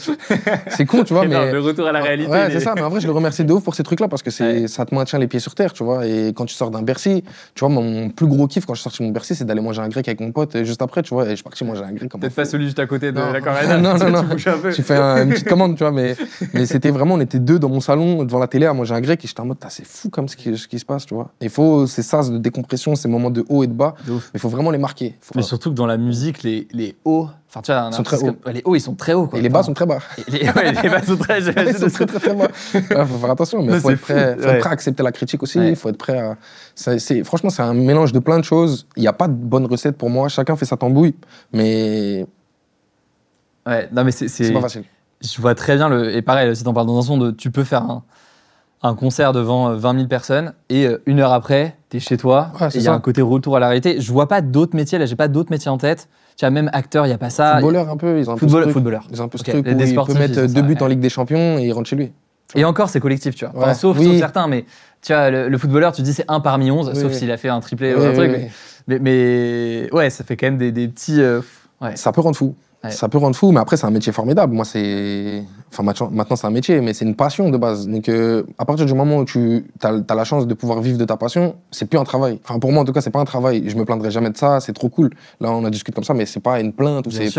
C'est con, tu vois, mais le retour à la réalité. Ouais, c'est ça, mais en vrai je le remercie de ouf pour ces trucs-là parce que ça te maintient les pieds sur terre, tu vois, et quand tu sors d'un Bercy, tu vois, mon plus gros kiff quand je suis sorti de mon Bercy, c'est d'aller manger un grec avec mon pote juste après, tu vois, et je suis parti manger un grec comme Peut-être pas celui juste à côté de la Corona. Non. Tu bouges un peu. J'ai fait une petite commande, tu vois, mais c'était vraiment, on était deux dans mon salon devant la télé à manger un grec et j'étais en mode, c'est fou comme ce qui se passe, tu vois. C'est ça de décompression, ces moments de haut et de bas, mais il faut vraiment les marquer. Mais surtout que dans la musique, les hauts, enfin tu vois, ils sont très hauts. Les hauts, ils sont très hauts, quoi. Et les bas sont très bas. Les bas sont très bas. Ils sont très bas. Ouais, faut faire attention, mais il faut être prêt à accepter la critique aussi. Il faut être prêt à. Franchement, c'est un mélange de plein de choses. Il n'y a pas de bonne recette pour moi. Chacun fait sa tambouille, mais. Ouais, non, mais c'est pas facile. Je vois très bien et pareil, si t'en parles dans un son, tu peux faire un concert devant 20 000 personnes et une heure après, t'es chez toi. Il y a un côté retour à la réalité. Je vois pas d'autres métiers, là, j'ai pas d'autres métiers en tête. Tu vois, même acteur, il y a pas ça. Footballeur un peu, ils ont un peu footballeur. Ils ont un peu ce truc où il peut mettre 2 buts en Ligue des Champions et il rentre chez lui. Et encore, c'est collectif, tu vois. Enfin, sauf certains, mais tu vois, le footballeur, tu dis c'est 1 parmi 11, sauf s'il a fait un triplé ou un truc. Mais ouais, ça fait quand même des pets. Ça peut rendre fou. Ouais. Ça peut rendre fou, mais après, c'est un métier formidable. Moi, maintenant, c'est un métier, mais c'est une passion de base. Donc, à partir du moment où tu as la chance de pouvoir vivre de ta passion, c'est plus un travail. Enfin, pour moi, en tout cas, c'est pas un travail. Je me plaindrai jamais de ça, c'est trop cool. Là, on a discuté comme ça, mais c'est pas une plainte ou c'est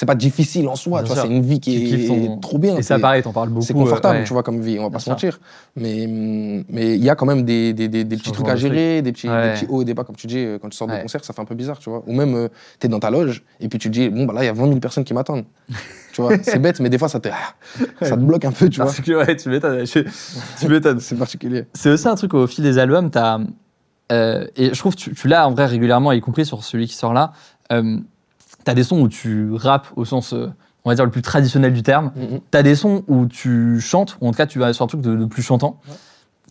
pas difficile en soi. Tu vois, c'est une vie qui est trop bien. Et ça, pareil, t'en parles beaucoup. C'est confortable, tu vois, comme vie, on va pas se mentir. Mais il y a quand même des petits trucs à gérer, des petits hauts et des bas, comme tu dis, quand tu sors de concert, ça fait un peu bizarre, tu vois. Ou même, t'es dans ta loge, et puis tu te dis, bon, bah là, il y a 20 000 personnes qui m'attendent. Tu vois, c'est bête, mais des fois, ça te bloque un peu, tu vois. Ouais, tu m'étonnes. C'est particulier. C'est aussi un truc au fil des albums, et je trouve que tu l'as en vrai régulièrement, y compris sur celui qui sort là, t'as des sons où tu rappes au sens, on va dire, le plus traditionnel du terme. T'as des sons où tu chantes, ou en tout cas, tu vas sur un truc de plus chantant.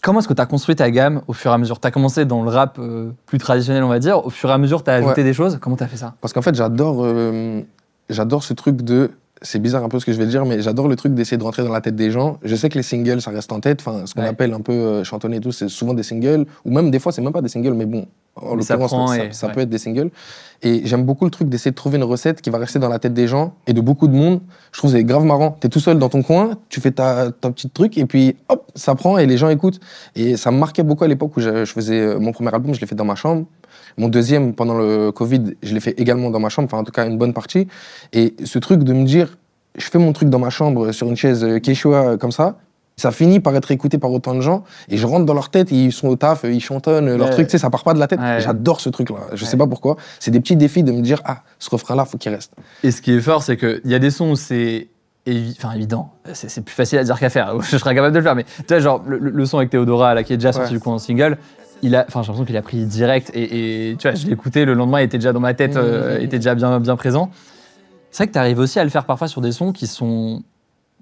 Comment est-ce que tu as construit ta gamme au fur et à mesure ? Tu as commencé dans le rap plus traditionnel, on va dire. Au fur et à mesure, tu as ajouté des choses. Comment tu as fait ça ? Parce qu'en fait, j'adore ce truc de... C'est bizarre un peu ce que je vais dire, mais j'adore le truc d'essayer de rentrer dans la tête des gens. Je sais que les singles, ça reste en tête. Enfin, ce qu'on appelle un peu chantonner et tout, c'est souvent des singles. Ou même des fois, c'est même pas des singles, mais bon, en l'occurrence, ça peut être des singles. Et j'aime beaucoup le truc d'essayer de trouver une recette qui va rester dans la tête des gens et de beaucoup de monde. Je trouve que c'est grave marrant. T'es tout seul dans ton coin, tu fais ta petite truc et puis hop, ça prend et les gens écoutent. Et ça me marquait beaucoup à l'époque où je faisais mon premier album, je l'ai fait dans ma chambre. Mon deuxième, pendant le Covid, je l'ai fait également dans ma chambre, enfin en tout cas une bonne partie. Et ce truc de me dire, je fais mon truc dans ma chambre sur une chaise Quechua comme ça finit par être écouté par autant de gens et je rentre dans leur tête, ils sont au taf, ils chantonnent leur truc, tu sais, ça part pas de la tête. J'adore ce truc-là, je sais pas pourquoi. C'est des petits défis de me dire, ce refrain-là, faut qu'il reste. Et ce qui est fort, c'est qu'il y a des sons où c'est évident, c'est plus facile à dire qu'à faire, je serais capable de le faire, mais tu vois, genre le son avec Théodora, là, qui est déjà sorti du coup en single, j'ai l'impression qu'il a pris direct et tu vois, je l'ai écouté, le lendemain, il était déjà dans ma tête, était déjà bien présent. C'est vrai que tu arrives aussi à le faire parfois sur des sons qui sont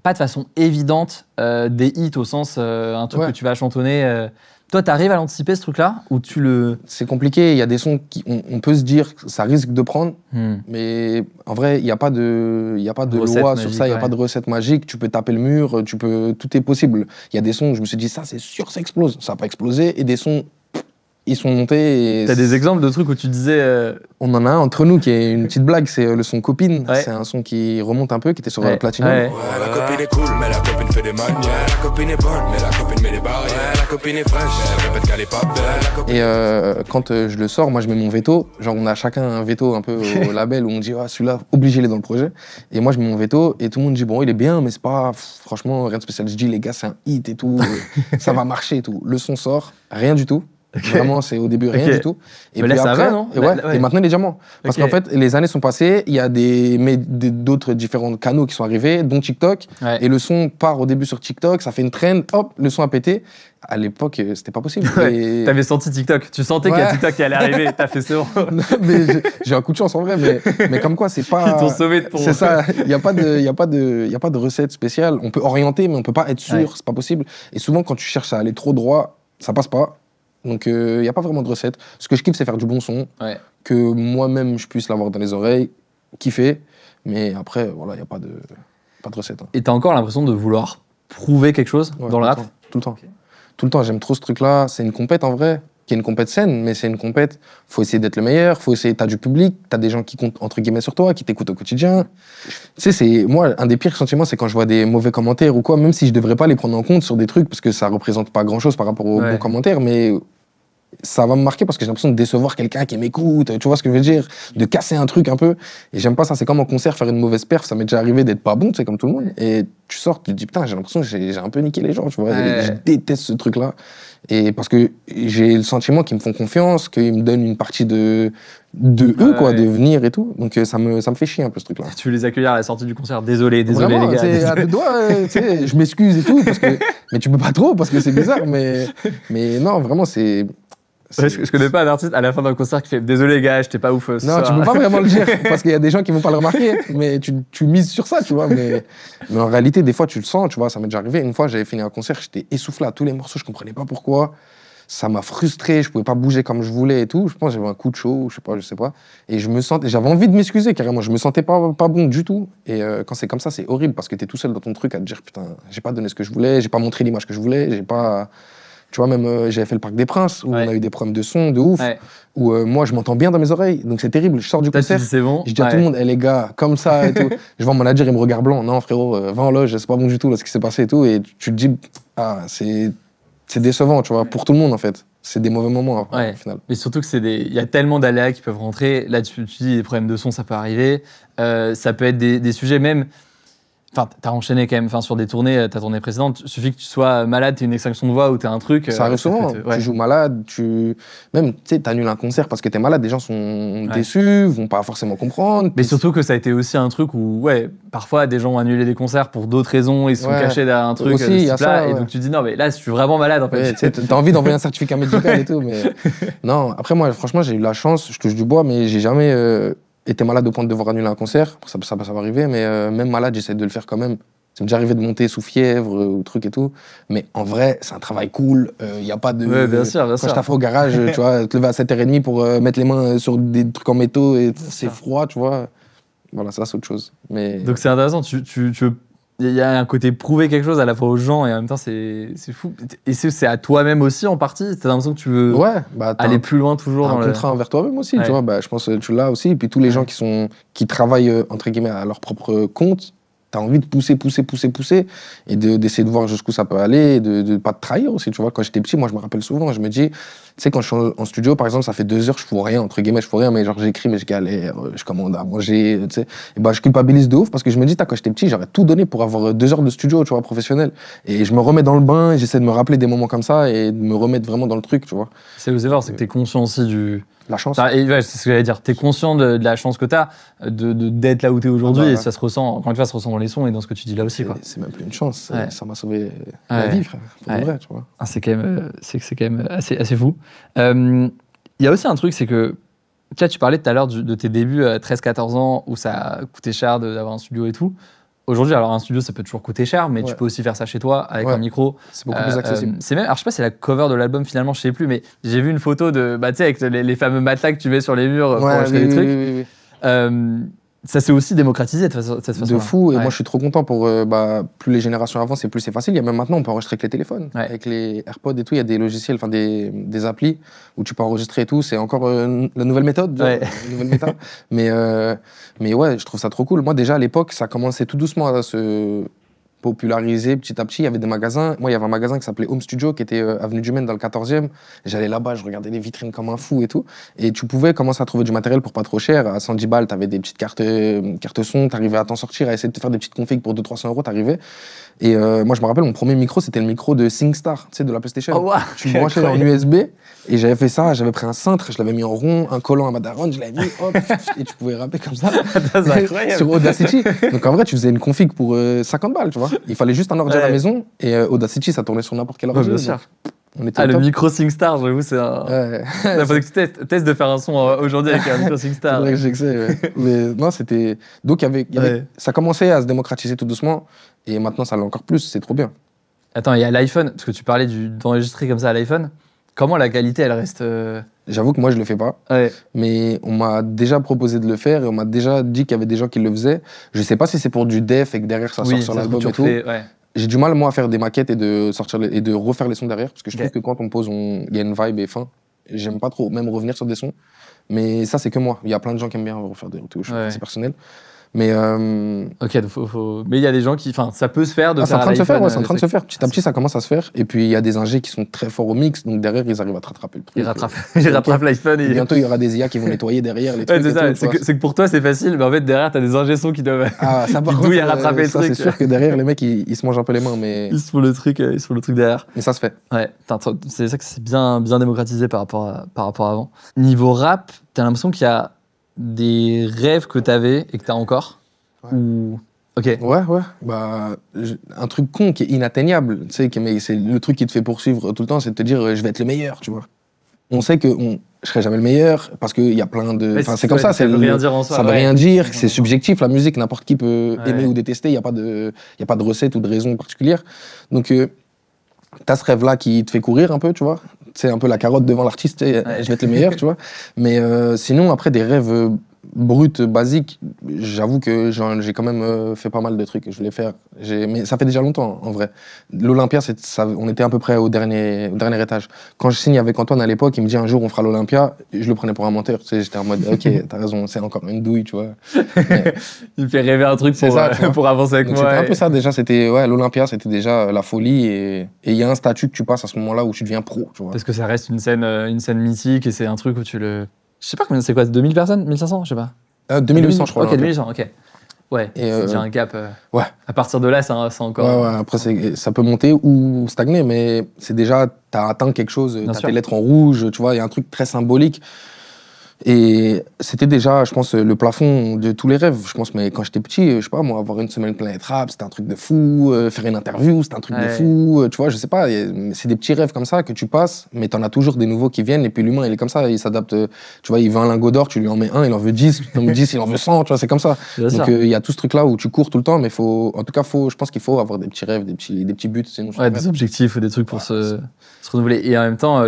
pas de façon évidente des hits au sens un truc que tu vas chantonner. Toi, tu arrives à l'anticiper ce truc-là ou tu le... C'est compliqué, il y a des sons on peut se dire que ça risque de prendre, mais en vrai, il n'y a pas de loi sur ça, il n'y a pas de recette magique, tu peux taper le mur, tout est possible. Il y a des sons où je me suis dit, ça c'est sûr, ça explose. Ça n'a pas explosé, et des sons... Ils sont montés et... T'as des exemples de trucs où tu disais... On en a un entre nous qui est une petite blague, c'est le son Copine. C'est un son qui remonte un peu, qui était sur Platinum. Ouais, la copine est cool, mais la copine fait des manières. La copine est bonne, mais la copine met des barrières. La copine est fraîche, elle répète qu'elle est pas belle. Et quand je le sors, moi je mets mon veto. Genre on a chacun un veto un peu au label où on dit celui-là, obligé, il est dans le projet. Et moi je mets mon veto et tout le monde dit bon, il est bien, mais c'est pas... Franchement, rien de spécial. Je dis les gars, c'est un hit et tout, ça va marcher et tout. Le son sort, rien du tout. Vraiment, c'est au début rien du tout. Et mais puis là, après, ça va, non ? Et maintenant, il est diamant. Parce qu'en fait, les années sont passées, il y a d'autres différents canaux qui sont arrivés, dont TikTok. Et le son part au début sur TikTok, ça fait une trend, hop, le son a pété. À l'époque, c'était pas possible. T'avais senti TikTok, tu sentais qu'il y a TikTok qui allait arriver, t'as fait c'est bon. Mais j'ai un coup de chance en vrai, mais comme quoi, c'est pas... Ils t'ont sauvé de ton... C'est ça, il n'y a pas de recette spéciale. On peut orienter, mais on peut pas être sûr, c'est pas possible. Et souvent, quand tu cherches à aller trop droit, ça passe pas. Donc, il n'y a pas vraiment de recette. Ce que je kiffe, c'est faire du bon son, que moi-même, je puisse l'avoir dans les oreilles, kiffer. Mais après, voilà, il n'y a pas de recette. Hein. Et t'as encore l'impression de vouloir prouver quelque chose dans le rap? Tout le temps. Okay. Tout le temps, j'aime trop ce truc-là. C'est une compète en vrai, qui est une compète saine, mais c'est une compète. Faut essayer d'être le meilleur, t'as du public, t'as des gens qui comptent entre guillemets sur toi, qui t'écoutent au quotidien. Tu sais, moi, un des pires sentiments, c'est quand je vois des mauvais commentaires ou quoi, même si je devrais pas les prendre en compte sur des trucs, parce que ça représente pas grand-chose par rapport aux bons commentaires, mais ça va me marquer parce que j'ai l'impression de décevoir quelqu'un qui m'écoute, tu vois ce que je veux dire, de casser un truc un peu. Et j'aime pas ça, c'est comme en concert, faire une mauvaise perf, ça m'est déjà arrivé d'être pas bon, tu sais, comme tout le monde. Et tu sors, tu te dis, putain, j'ai l'impression que j'ai un peu niqué les gens, tu vois. Je déteste ce truc-là. Et parce que j'ai le sentiment qu'ils me font confiance, qu'ils me donnent une partie de eux, quoi, de venir et tout. Donc ça me fait chier un peu ce truc-là. Tu veux les accueillir à la sortie du concert, désolé vraiment, les gars. À deux doigts, je m'excuse et tout, mais tu peux pas trop parce que c'est bizarre, mais non, vraiment, c'est... Je connais pas un artiste à la fin d'un concert qui fait désolé les gars, j'étais pas ouf ce soir. Tu peux pas vraiment le dire parce qu'il y a des gens qui vont pas le remarquer, mais tu mises sur ça, tu vois. Mais en réalité, des fois, tu le sens, tu vois. Ça m'est déjà arrivé. Une fois, j'avais fini un concert, j'étais essoufflé à tous les morceaux, je comprenais pas pourquoi. Ça m'a frustré, je pouvais pas bouger comme je voulais et tout. Je pense que j'avais un coup de chaud, je sais pas. Et j'avais envie de m'excuser carrément. Je me sentais pas bon du tout. Et quand c'est comme ça, c'est horrible parce que t'es tout seul dans ton truc à te dire putain, j'ai pas donné ce que je voulais, j'ai pas montré l'image que je voulais, j'ai pas. Tu vois, même j'avais fait le Parc des Princes, où on a eu des problèmes de son, de ouf, où moi, je m'entends bien dans mes oreilles, donc c'est terrible. Je sors du concert, c'est bon. Je dis à tout le monde, les gars, comme ça et tout. Je vois mon manager, il me regarde blanc. Non, frérot, va en loge, c'est pas bon du tout, là, ce qui s'est passé et tout. Et tu te dis, c'est décevant, tu vois, pour tout le monde, en fait. C'est des mauvais moments, au final. Mais surtout que il y a tellement d'aléas qui peuvent rentrer. Là, tu dis, des problèmes de son, ça peut arriver. Ça peut être des sujets même... Enfin, t'as enchaîné quand même sur des tournées, ta tournée précédente. Il suffit que tu sois malade, t'aies une extinction de voix ou t'aies un truc. Ça arrive souvent. Tu joues malade, même, tu sais, t'annules un concert parce que t'es malade. Les gens sont déçus, vont pas forcément comprendre. Mais surtout que ça a été aussi un truc où, parfois des gens ont annulé des concerts pour d'autres raisons, ils se sont cachés derrière un truc. Aussi, y a ça, et donc tu te dis non, mais là, je suis vraiment malade en fait. T'as envie d'envoyer un certificat médical et tout, mais non. Après moi, franchement, j'ai eu la chance. Je touche du bois, mais j'ai jamais été malade au point de devoir annuler un concert. Ça va arriver, mais même malade, j'essaie de le faire quand même. Ça m'est déjà arrivé de monter sous fièvre ou truc et tout. Mais en vrai, c'est un travail cool. Il n'y a pas de... bien sûr. Quand je t'affaire au garage, tu vois, te lever à 7h30 pour mettre les mains sur des trucs en métaux et c'est froid, tu vois. Voilà, ça, c'est autre chose. Mais... Donc c'est intéressant. Il y a un côté prouver quelque chose à la fois aux gens et en même temps, c'est fou. Et c'est à toi-même aussi en partie. T'as l'impression que tu veux aller plus loin toujours dans un contrat envers toi-même aussi, tu vois. Je pense que tu l'as aussi. Et puis tous les gens qui travaillent, entre guillemets, à leur propre compte, t'as envie de pousser et d'essayer de voir jusqu'où ça peut aller et de pas te trahir aussi, tu vois. Quand j'étais petit, moi, je me rappelle souvent, je me dis, tu sais, quand je suis en studio, par exemple, ça fait 2 heures, je fous rien, entre guillemets, mais genre, j'écris, mais je galère, je commande à manger, tu sais. Et je culpabilise de ouf parce que je me dis, quand j'étais petit, j'aurais tout donné pour avoir 2 heures de studio, tu vois, professionnel. Et je me remets dans le bain, et j'essaie de me rappeler des moments comme ça et de me remettre vraiment dans le truc, tu vois. C'est que t'es conscient aussi la chance. C'est ce que j'allais dire. T'es conscient de la chance que t'as d'être là où t'es aujourd'hui et ça se ressent, encore une fois, ça se ressent dans les sons et dans ce que tu dis là aussi, quoi. C'est même plus une chance, ça m'a sauvé la vie, frère. Pour vrai, tu vois. C'est quand même assez fou. Il y a aussi un truc, c'est que tu parlais tout à l'heure de tes débuts à 13-14 ans où ça coûtait cher d'avoir un studio et tout. Aujourd'hui, alors un studio, ça peut toujours coûter cher, mais tu peux aussi faire ça chez toi avec un micro. C'est beaucoup plus accessible. Alors, je sais pas si c'est la cover de l'album finalement, je sais plus, mais j'ai vu une photo de, tu sais, avec les fameux matelas que tu mets sur les murs pour acheter des trucs. Ça s'est aussi démocratisé de cette façon. De fou, et moi je suis trop content pour plus les générations avancent et plus c'est facile. Il y a même maintenant, on peut enregistrer avec les téléphones, avec les AirPods et tout. Il y a des logiciels, enfin des applis où tu peux enregistrer et tout. C'est encore la nouvelle méthode. La nouvelle méta. Mais ouais, je trouve ça trop cool. Moi déjà à l'époque, ça commençait tout doucement à se popularisé petit à petit. Il y avait des magasins. Moi, il y avait un magasin qui s'appelait Home Studio, qui était avenue du Maine dans le 14e. J'allais là-bas, je regardais les vitrines comme un fou et tout. Et tu pouvais commencer à trouver du matériel pour pas trop cher. À 110 balles, t'avais des petites cartes son, t'arrivais à t'en sortir, à essayer de te faire des petites configs pour 200-300 euros, t'arrivais. Et moi, je me rappelle, mon premier micro, c'était le micro de SingStar, tu sais, de la PlayStation. Oh, wow, tu me branchais en USB et j'avais fait ça, j'avais pris un cintre, je l'avais mis en rond, un collant à Madaron, je l'avais mis, hop, et tu pouvais rapper comme ça. C'est incroyable. Sur Audacity. Donc en vrai, tu faisais une config pour 50 balles, tu vois. Il fallait juste un ordi à la maison et Audacity, ça tournait sur n'importe quel ordi. Bien sûr. On était le micro SingStar, j'avoue, c'est un. Il faudrait que tu testes de faire un son aujourd'hui avec un micro SingStar. C'est vrai que j'essaie, mais non, c'était. Donc, ça commençait à se démocratiser tout doucement et maintenant, ça l'est encore plus, c'est trop bien. Attends, il y a l'iPhone, parce que tu parlais d'enregistrer comme ça à l'iPhone. Comment la qualité, elle reste... J'avoue que moi, je le fais pas. Ouais. Mais on m'a déjà proposé de le faire et on m'a déjà dit qu'il y avait des gens qui le faisaient. Je sais pas si c'est pour du def et que derrière ça sort sur ça se l'album trouve, et tu tout. refais- ouais. J'ai du mal, moi, à faire des maquettes et de et de refaire les sons derrière parce que je Ok. trouve que quand on pose, il y a une vibe et fin. J'aime pas trop même revenir sur des sons. Mais ça, c'est que moi. Il y a plein de gens qui aiment bien refaire des retouches. Ouais. C'est personnel. Mais Ok, donc mais il y a des gens qui... Enfin, ça peut se faire de c'est faire en train à de se faire, l'iPhone, ouais, c'est en des train de se trucs. faire. Petit à petit, ça commence à se faire. Et puis, il y a des ingés qui sont très forts au mix. Donc derrière, ils arrivent à te rattraper le truc. Ils rattrapent l'iPhone Et et... bientôt, il y aura des IA qui vont nettoyer derrière les Ouais, trucs. c'est et ça, tout, tu vois. c'est que pour toi c'est facile, mais en fait derrière t'as des ingé-sons qui doivent... Ah, ça, par qui contre, douillent à rattraper le ça, truc. c'est sûr que derrière, les mecs, ils se mangent un peu les mains. Mais Ils se font le truc derrière. ça se fait. Ouais, c'est ça que c'est bien démocratisé par rapport à avant. Niveau rap, t'as l'impression qu'il y a des rêves que t'avais et que t'as encore Ouais. Ou... Ok. Ouais. Bah, un truc con qui est inatteignable, tu sais, mais c'est le truc qui te fait poursuivre tout le temps, c'est de te dire je vais être le meilleur, tu vois. On sait que je serai jamais le meilleur parce qu'il y a plein de. Ouais, Enfin, c'est comme ça. ça veut rien dire en soi. Ça veut ouais. rien dire. C'est subjectif. La musique, n'importe qui peut Ouais. aimer ou détester. Il y a pas de recette ou de raison particulière. Donc, t'as ce rêve-là qui te fait courir un peu, tu vois. C'est un peu la carotte devant l'artiste. Tu sais, je vais être le meilleur, tu vois. Mais sinon, après des rêves bruts, basiques, j'avoue que j'ai quand même fait pas mal de trucs que je voulais faire. Mais ça fait déjà longtemps, en vrai. L'Olympia, on était à peu près au dernier étage. Quand je signe avec Antoine à l'époque, il me dit un jour on fera l'Olympia, je le prenais pour un menteur. Tu sais, j'étais en mode ok, t'as raison, c'est encore une douille, tu vois. Mais, Il me fait rêver un truc C'est pour, ça, tu vois. pour avancer avec donc moi. c'était un peu ça déjà. L'Olympia, c'était déjà la folie et il y a un statut que tu passes à ce moment-là où tu deviens pro, tu vois. Parce que ça reste une scène mythique et c'est un truc où tu le... Je sais pas combien c'est quoi, 2000 personnes 1500 Je sais pas. 2800, je crois. Ok, l'Olympia. 2800, ok. Ouais, Et, c'est déjà un gap. ouais. À partir de là, c'est encore... Ouais, après, ça peut monter ou stagner, mais c'est déjà, t'as atteint quelque chose, Bien t'as sûr. tes lettres en rouge, tu vois, il y a un truc très symbolique. Et c'était déjà, je pense, le plafond de tous les rêves. Je pense, mais quand j'étais petit, je sais pas, moi, avoir une semaine Planète Rap, c'était un truc de fou. Faire une interview, c'était un truc de Ouais. fou. Tu vois, je sais pas, c'est des petits rêves comme ça que tu passes, mais t'en as toujours des nouveaux qui viennent. Et puis l'humain, il est comme ça, il s'adapte. Tu vois, il veut un lingot d'or, tu lui en mets un, il en veut 10, tu en mets 10, il en veut 100, tu vois, c'est comme ça. Bien sûr. Donc il y a tout ce truc-là où tu cours tout le temps, mais je pense qu'il faut avoir des petits rêves, des petits buts. Sinon, Ouais, des objectifs ou des trucs pour Ouais, se renouveler. Et en même temps,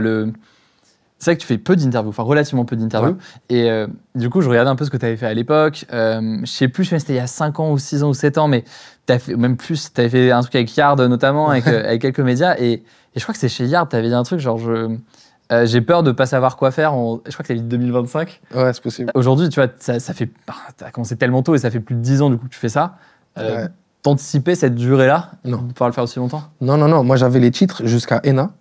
c'est vrai que tu fais peu d'interviews, enfin relativement peu d'interviews. Ouais. Et du coup, je regardais un peu ce que tu avais fait à l'époque. Je sais plus, c'était il y a 5 ans ou 6 ans ou 7 ans, mais tu as fait, même plus, tu avais fait un truc avec Yard notamment, avec quelques médias. Et je crois que c'est chez Yard, tu avais dit un truc genre j'ai peur de pas savoir quoi faire. Je crois que tu avais dit 2025. Ouais, c'est possible. Aujourd'hui, tu vois, ça fait. Tu as commencé tellement tôt et ça fait plus de 10 ans du coup que tu fais ça. Ouais. T'anticipais cette durée-là Non. de pouvoir le faire aussi longtemps? Non. Moi, j'avais les titres jusqu'à ENA.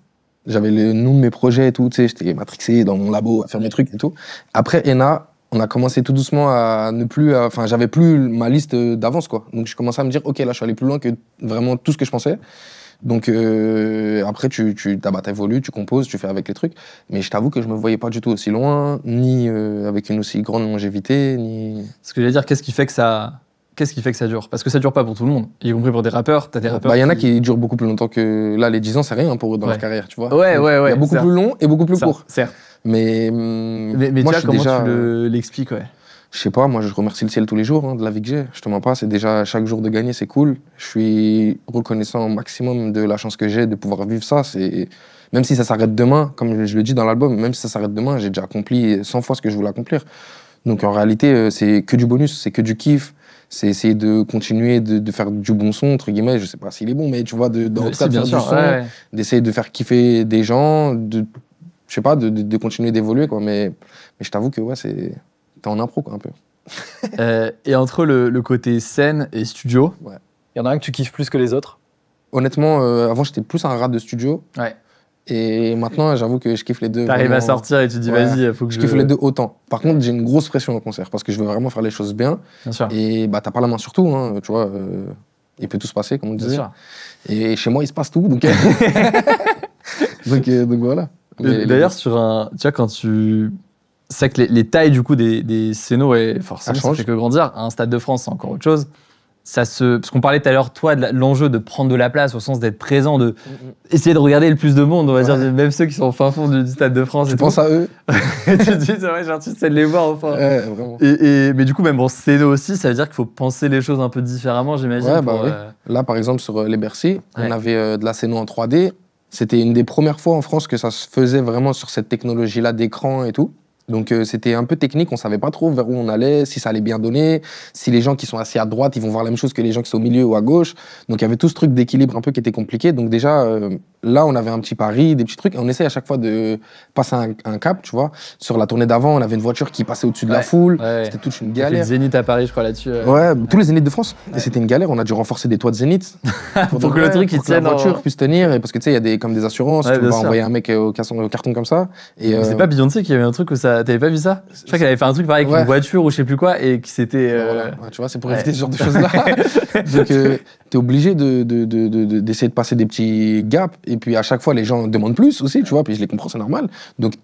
J'avais le nom de mes projets et tout. Tu sais, j'étais matrixé dans mon labo à faire mes trucs et tout. Après ENA, on a commencé tout doucement à ne plus. Enfin, j'avais plus ma liste d'avance, quoi. Donc, je commençais à me dire, OK, là, je suis allé plus loin que vraiment tout ce que je pensais. Donc, après, t'évolues, tu composes, tu fais avec les trucs. Mais je t'avoue que je me voyais pas du tout aussi loin, ni avec une aussi grande longévité, ni. Ce que j'allais dire, qu'est-ce qui fait que ça dure? Parce que ça dure pas pour tout le monde, y compris pour des rappeurs. T'as des rappeurs. Bah, il y en a qui durent beaucoup plus longtemps que. Là, les 10 ans, c'est rien pour eux dans Ouais. leur carrière, tu vois. Ouais, Donc, ouais, Il y a beaucoup certes. plus long et beaucoup plus court. Certes. Mais Mais moi, tu vois, je suis comment déjà. tu l'expliques, ouais. Je sais pas, moi je remercie le ciel tous les jours de la vie que j'ai. Je te mens pas, c'est déjà chaque jour de gagner, c'est cool. Je suis reconnaissant au maximum de la chance que j'ai de pouvoir vivre ça. Même si ça s'arrête demain, comme je le dis dans l'album, même si ça s'arrête demain, j'ai déjà accompli 100 fois ce que je voulais accomplir. Donc en réalité, c'est que du bonus, c'est que du kiff. C'est essayer de continuer de faire du bon son, entre guillemets. Je sais pas s'il est bon, mais tu vois, en tout cas, de faire du son, d'essayer de faire kiffer des gens, je sais pas, de continuer d'évoluer, quoi. Mais je t'avoue que ouais, t'es en impro, quoi, un peu. Et entre le côté scène et studio, Il y en a un que tu kiffes plus que les autres? Honnêtement, avant, j'étais plus un rat de studio. Ouais. Et maintenant, j'avoue que je kiffe les deux. t'arrives à vraiment. sortir et tu te dis, Ouais. vas-y, faut que Je kiffe les deux autant. Par contre, j'ai une grosse pression au concert parce que je veux vraiment faire les choses bien. Bien sûr. Et bah, t'as pas la main sur tout, hein, tu vois. Il peut tout se passer, comme on Bien disait. sûr. Et chez moi, il se passe tout. Donc, donc voilà. Mais D'ailleurs, tu vois, quand tu. C'est vrai que les tailles du coup des scénos, et forcément, ça change. fait que grandir. À un Stade de France, c'est encore autre chose. Parce qu'on parlait tout à l'heure, toi, de l'enjeu de prendre de la place, au sens d'être présent, de essayer de regarder le plus de monde, on va dire, même ceux qui sont au fin fond du Stade de France. je et pense à eux. tu te dis, c'est vrai, j'ai envie de les voir enfin. Ouais, vraiment. Mais du coup, même en scéno aussi, ça veut dire qu'il faut penser les choses un peu différemment, j'imagine. Ouais, bah oui. Là, par exemple, sur les Bercy, Ouais. on avait de la scéno en 3D. C'était une des premières fois en France que ça se faisait vraiment sur cette technologie-là d'écran et tout. Donc c'était un peu technique, on savait pas trop vers où on allait, si ça allait bien donner, si les gens qui sont assis à droite, ils vont voir la même chose que les gens qui sont au milieu ou à gauche. Donc il y avait tout ce truc d'équilibre un peu qui était compliqué. Donc déjà, là, on avait un petit pari, des petits trucs, et on essayait à chaque fois de passer un cap, tu vois. Sur la tournée d'avant, on avait une voiture qui passait au-dessus de la foule, c'était toute une T'as fait le galère. Zénith à Paris, je crois, là-dessus. Ouais, tous les Zéniths de France. Et c'était une galère, on a dû renforcer des toits de Zénith. Pour que le truc, il pour que la tienne en- voiture puisse tenir, et parce que tu sais, il y a comme des assurances, Ouais, tu bien vas sûr. envoyer un mec au carton comme ça. Et, C'est pas Beyoncé qui avait un truc où ça. T'avais pas vu ça? Je crois qu'elle avait fait un truc pareil avec Ouais. une voiture ou je sais plus quoi et qui s'était. voilà. Ouais, tu vois, c'est pour ouais. éviter ce genre de choses-là. Donc, t'es obligé d'essayer de passer des petits gaps. Et puis, à chaque fois, les gens demandent plus aussi, tu vois. Puis, je les comprends, c'est normal. Donc,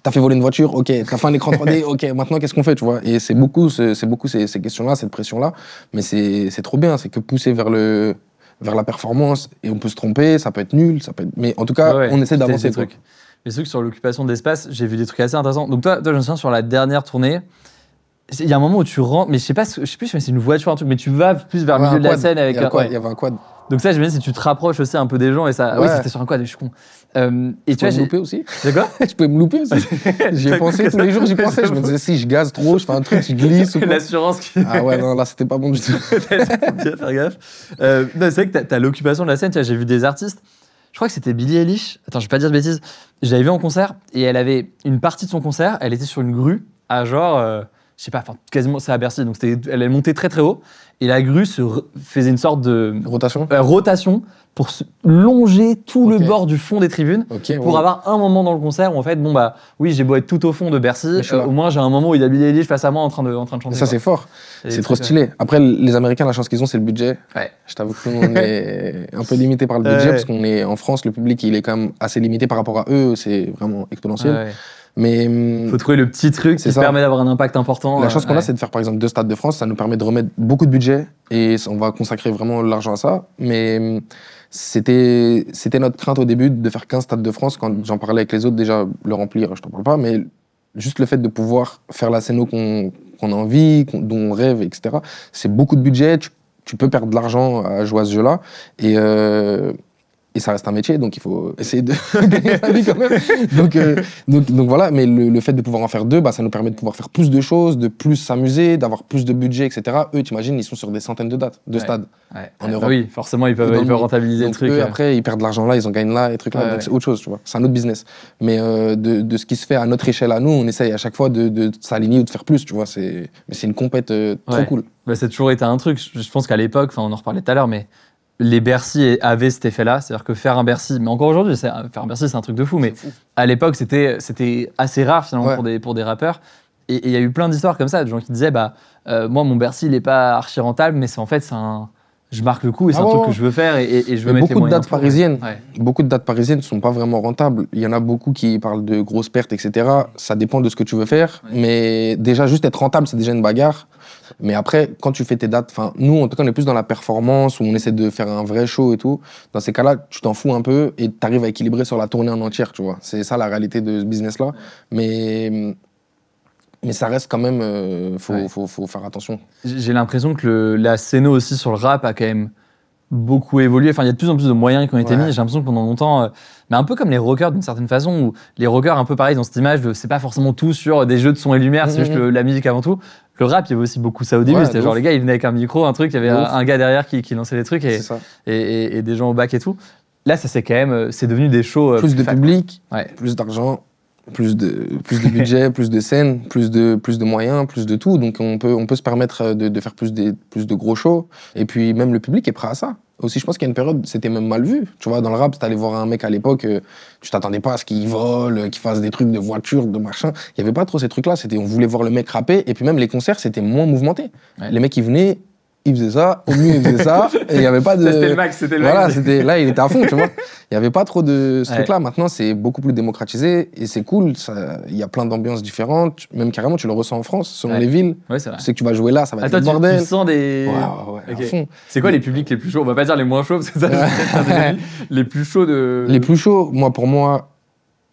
t'as fait voler une voiture, ok. T'as fait un écran 3D, ok. Maintenant, qu'est-ce qu'on fait, tu vois. Et c'est beaucoup ces questions-là, cette pression-là. Mais c'est trop bien. C'est que pousser vers la performance. Et on peut se tromper, ça peut être nul. Mais en tout cas, Ouais, on essaie des d'avancer. trucs. Les trucs sur l'occupation d'espace, j'ai vu des trucs assez intéressants. Donc toi je me souviens sur la dernière tournée, il y a un moment où tu rentres, mais je sais plus si c'est une voiture, un truc, mais tu vas plus vers le milieu de la scène avec Il un. y avait un quad. Donc ça, j'imagine si tu te rapproches aussi un peu des gens et ça. Oui, Ouais. c'était sur un quad, je suis con. Et Tu tu vois, peux me louper aussi. C'est quoi? Je pouvais me louper aussi. J'y ai pensé tous les jours, j'y pensais. Je me disais, si je gaze trop, je fais un truc, je glisse ou quoi. L'assurance qui. Ah ouais, non, là, c'était pas bon du tout. Bien faire gaffe. Non, c'est vrai que t'as l'occupation de la scène. Tu vois, j'ai vu des artistes. Je crois que c'était Billie Eilish. Attends, je vais pas dire de bêtises. Je l'avais vu en concert et elle avait une partie de son concert. Elle était sur une grue à genre, je sais pas, enfin quasiment c'est à Bercy. Donc elle est montée très très haut et la grue faisait une sorte de Rotation. rotation pour se longer tout le Ok. bord du fond des tribunes. Ok. Pour avoir un moment dans le concert où en fait, bon bah oui, j'ai beau être tout au fond de Bercy, Mais je suis là. au moins j'ai un moment où il y a Billie Eilish face à moi en train de chanter. Ça, quoi. c'est fort. Et C'est des trop trucs, stylé. Après, les Américains, la chance qu'ils ont, c'est le budget. Ouais. Je t'avoue que nous, on est un peu limité par le budget Ouais. parce qu'on est en France, le public, il est quand même assez limité par rapport à eux. C'est vraiment exponentiel. Ouais. Mais Faut trouver le petit truc C'est qui ça. permet d'avoir un impact important. la chance qu'on ouais. a, c'est de faire par exemple 2 stades de France. Ça nous permet de remettre beaucoup de budget et on va consacrer vraiment de l'argent à ça. Mais c'était notre crainte au début de faire 15 stades de France. Quand j'en parlais avec les autres, déjà, le remplir, je t'en parle pas. Mais juste le fait de pouvoir faire la scéno qu'on a envie, dont on rêve, etc. C'est beaucoup de budget. Tu peux perdre de l'argent à jouer à ce jeu-là. Et ça reste un métier, donc il faut essayer de gagner sa vie quand même. Donc voilà, mais le fait de pouvoir en faire 2, bah, ça nous permet de pouvoir faire plus de choses, de plus s'amuser, d'avoir plus de budget, etc. Eux, t'imagines, ils sont sur des centaines de dates, de Ouais. stades. Ouais. En Europe. Oui, forcément, ils peuvent Dans le monde. rentabiliser Donc le truc. eux, après, ils perdent de l'argent là, ils en gagnent là, et trucs là. Ouais, Donc ouais. c'est autre chose, tu vois. C'est un autre business. Mais de ce qui se fait à notre échelle à nous, on essaye à chaque fois de s'aligner ou de faire plus, tu vois. Mais c'est une compète trop Ouais. cool. Bah, ça a toujours été un truc. Je pense qu'à l'époque, on en reparlait tout à l'heure, mais les Bercy avaient cet effet-là. C'est-à-dire que faire un Bercy, mais encore aujourd'hui, faire un Bercy, c'est un truc de fou. Mais à l'époque, c'était assez rare finalement Ouais. pour des rappeurs. Et il y a eu plein d'histoires comme ça, de gens qui disaient bah, moi, mon Bercy, il n'est pas archi rentable, mais en fait, je marque le coup et c'est Ah un ouais, truc ouais. que je veux faire et je veux Mais mettre les beaucoup de moyens dates pour. parisiennes. Ouais. Beaucoup de dates parisiennes ne sont pas vraiment rentables. Il y en a beaucoup qui parlent de grosses pertes, etc. Ça dépend de ce que tu veux faire. Ouais. Mais déjà, juste être rentable, c'est déjà une bagarre. Mais après, quand tu fais tes dates, nous, en tout cas, on est plus dans la performance, où on essaie de faire un vrai show et tout. Dans ces cas-là, tu t'en fous un peu et tu arrives à équilibrer sur la tournée en entière, tu vois. C'est ça la réalité de ce business-là. Mais ça reste quand même... faut faire attention. J'ai l'impression que la scéno aussi sur le rap a quand même beaucoup évolué. Enfin, il y a de plus en plus de moyens qui ont été Ouais. mis. J'ai l'impression que pendant longtemps, mais un peu comme les rockers d'une certaine façon, où les rockers un peu pareil dans cette image de c'est pas forcément tout sur des jeux de son et lumière, c'est juste la musique avant tout. Le rap, il y avait aussi beaucoup ça au début. Ouais, C'était de genre ouf. les gars, ils venaient avec un micro, un truc, il y avait De ouf. un gars derrière qui lançait des trucs C'est ça. et des gens au bac et tout. Là, ça c'est quand même, c'est devenu des shows Plus de fat. public, Ouais. plus d'argent, plus de budget, plus de scènes, plus de moyens, plus de tout. Donc on peut se permettre de faire plus de gros shows. Et puis même le public est prêt à ça. Aussi, je pense qu'il y a une période, c'était même mal vu. Tu vois, dans le rap, si t'allais voir un mec à l'époque, tu t'attendais pas à ce qu'il vole, qu'il fasse des trucs de voiture, de machin. Il y avait pas trop ces trucs-là. On voulait voir le mec rapper. Et puis même les concerts, c'était moins mouvementé. Ouais. Les mecs, ils venaient, ils faisaient ça, au mieux, ils faisaient ça. Et il y avait pas de... Ça, c'était le max, c'était le Voilà, max. là, il était à fond, tu vois. Il n'y avait pas trop de ce Ouais. truc-là. Maintenant, c'est beaucoup plus démocratisé et c'est cool. Il y a plein d'ambiances différentes. Même carrément, tu le ressens en France, selon Ouais. les villes. Ouais, c'est vrai. Tu sais que tu vas jouer là, ça va être Attends, le tu bordel. sens des. Ouais, Ok. à fond. C'est quoi les publics les plus chauds? On va pas dire les moins chauds parce que ça, c'est peut-être les plus chauds de. Les plus chauds, pour moi,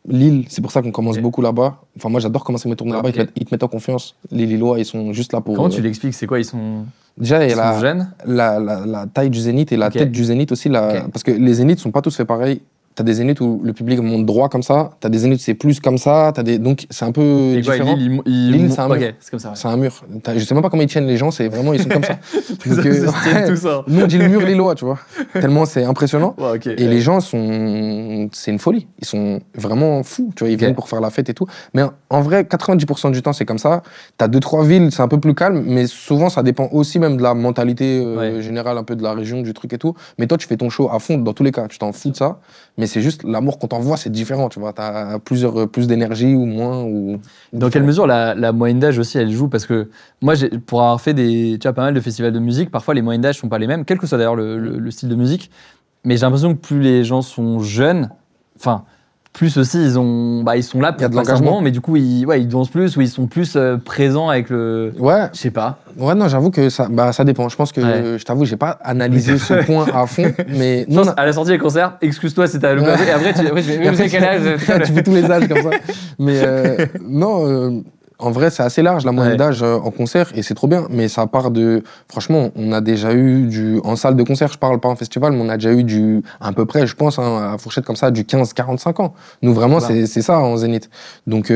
Lille, c'est pour ça qu'on commence Ok. beaucoup là-bas. Enfin, moi, j'adore commencer mes tournées là-bas. Ok. Ils te mettent en confiance. Les Lillois, ils sont juste là pour... Comment tu l'expliques? C'est quoi? Ils sont Déjà, il y a jeunes? la taille du Zénith et la Ok. tête du Zénith aussi. Ok. Parce que les Zéniths sont pas tous faits pareil. t'as des zéniths où le public monte droit comme ça, t'as des zéniths où c'est plus comme ça, donc c'est un peu Et quoi, différent. Lille, c'est un mur. Ok, c'est comme ça. Ouais. C'est un mur. Je sais même pas comment ils tiennent les gens, c'est vraiment, ils sont comme ça. Tout ça, ouais. c'est tout ça. Nous, on dit le mur lillois, tu vois. Tellement c'est impressionnant. Ouais, ok. Et les gens c'est une folie. Ils sont vraiment fous, tu vois. Ils viennent pour faire la fête et tout. Mais en vrai, 90% du temps, c'est comme ça. T'as 2-3 villes, c'est un peu plus calme, mais souvent, ça dépend aussi même de la mentalité générale, un peu de la région, du truc et tout. Mais toi, tu fais ton show à fond dans tous les cas. Tu t'en fous de ça. Mais c'est juste l'amour qu'on t'envoie, c'est différent, tu vois. T'as plus d'énergie ou moins. Ou Dans quelle mesure la moyenne d'âge aussi, elle joue? Parce que moi, pour avoir fait pas mal de festivals de musique, parfois les moyennes d'âge sont pas les mêmes, quel que soit d'ailleurs le style de musique. Mais j'ai l'impression que plus les gens sont jeunes, enfin, plus aussi ils sont là pour de l'engagement. mais du coup ils dansent plus ou ils sont plus présents avec le. Ouais. Je sais pas. Ouais, non, j'avoue que ça dépend. Je pense que, je t'avoue, j'ai pas analysé ce point à fond, mais Non, à la sortie des concerts, excuse-toi si t'as le et après tu fais quel âge? Tu fais tous les âges comme ça. Mais non, en vrai, c'est assez large la moyenne d'âge en concert et c'est trop bien. Mais ça part de. Franchement, on a déjà eu en salle de concert, je parle pas en festival, mais on a déjà eu à peu près, je pense, à fourchette comme ça, du 15-45 ans. Nous, vraiment, c'est ça en Zénith. Donc,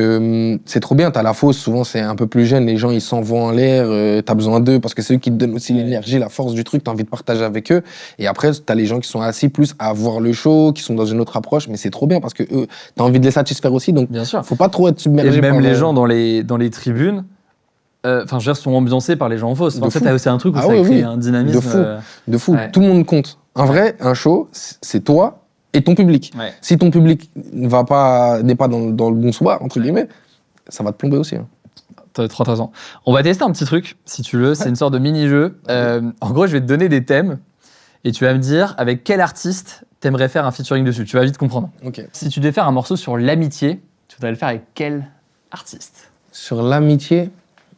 c'est trop bien. T'as la fosse, souvent, c'est un peu plus jeune. Les gens, ils s'envoient en l'air. T'as besoin d'eux parce que c'est eux qui te donnent aussi l'énergie, la force du truc. T'as envie de partager avec eux. Et après, t'as les gens qui sont assis plus à voir le show, qui sont dans une autre approche. Mais c'est trop bien parce que eux, t'as envie de les satisfaire aussi. Donc, bien sûr. Faut pas trop être submergé. Et même les gens dans les tribunes, enfin, je veux dire, sont ambiancés par les gens en fausse. En fait, t'as aussi un truc où ça crée un dynamisme. De fou. Ouais. Tout le monde compte. En vrai, un show, c'est toi et ton public. Ouais. Si ton public n'est pas dans le bon soir, entre guillemets, ça va te plomber aussi. Hein. T'as trop intéressant. On va tester un petit truc, si tu veux. C'est une sorte de mini-jeu. En gros, je vais te donner des thèmes et tu vas me dire avec quel artiste t'aimerais faire un featuring dessus. Tu vas vite comprendre. Okay. Si tu devais faire un morceau sur l'amitié, tu voudrais le faire avec quel artiste? Sur l'amitié,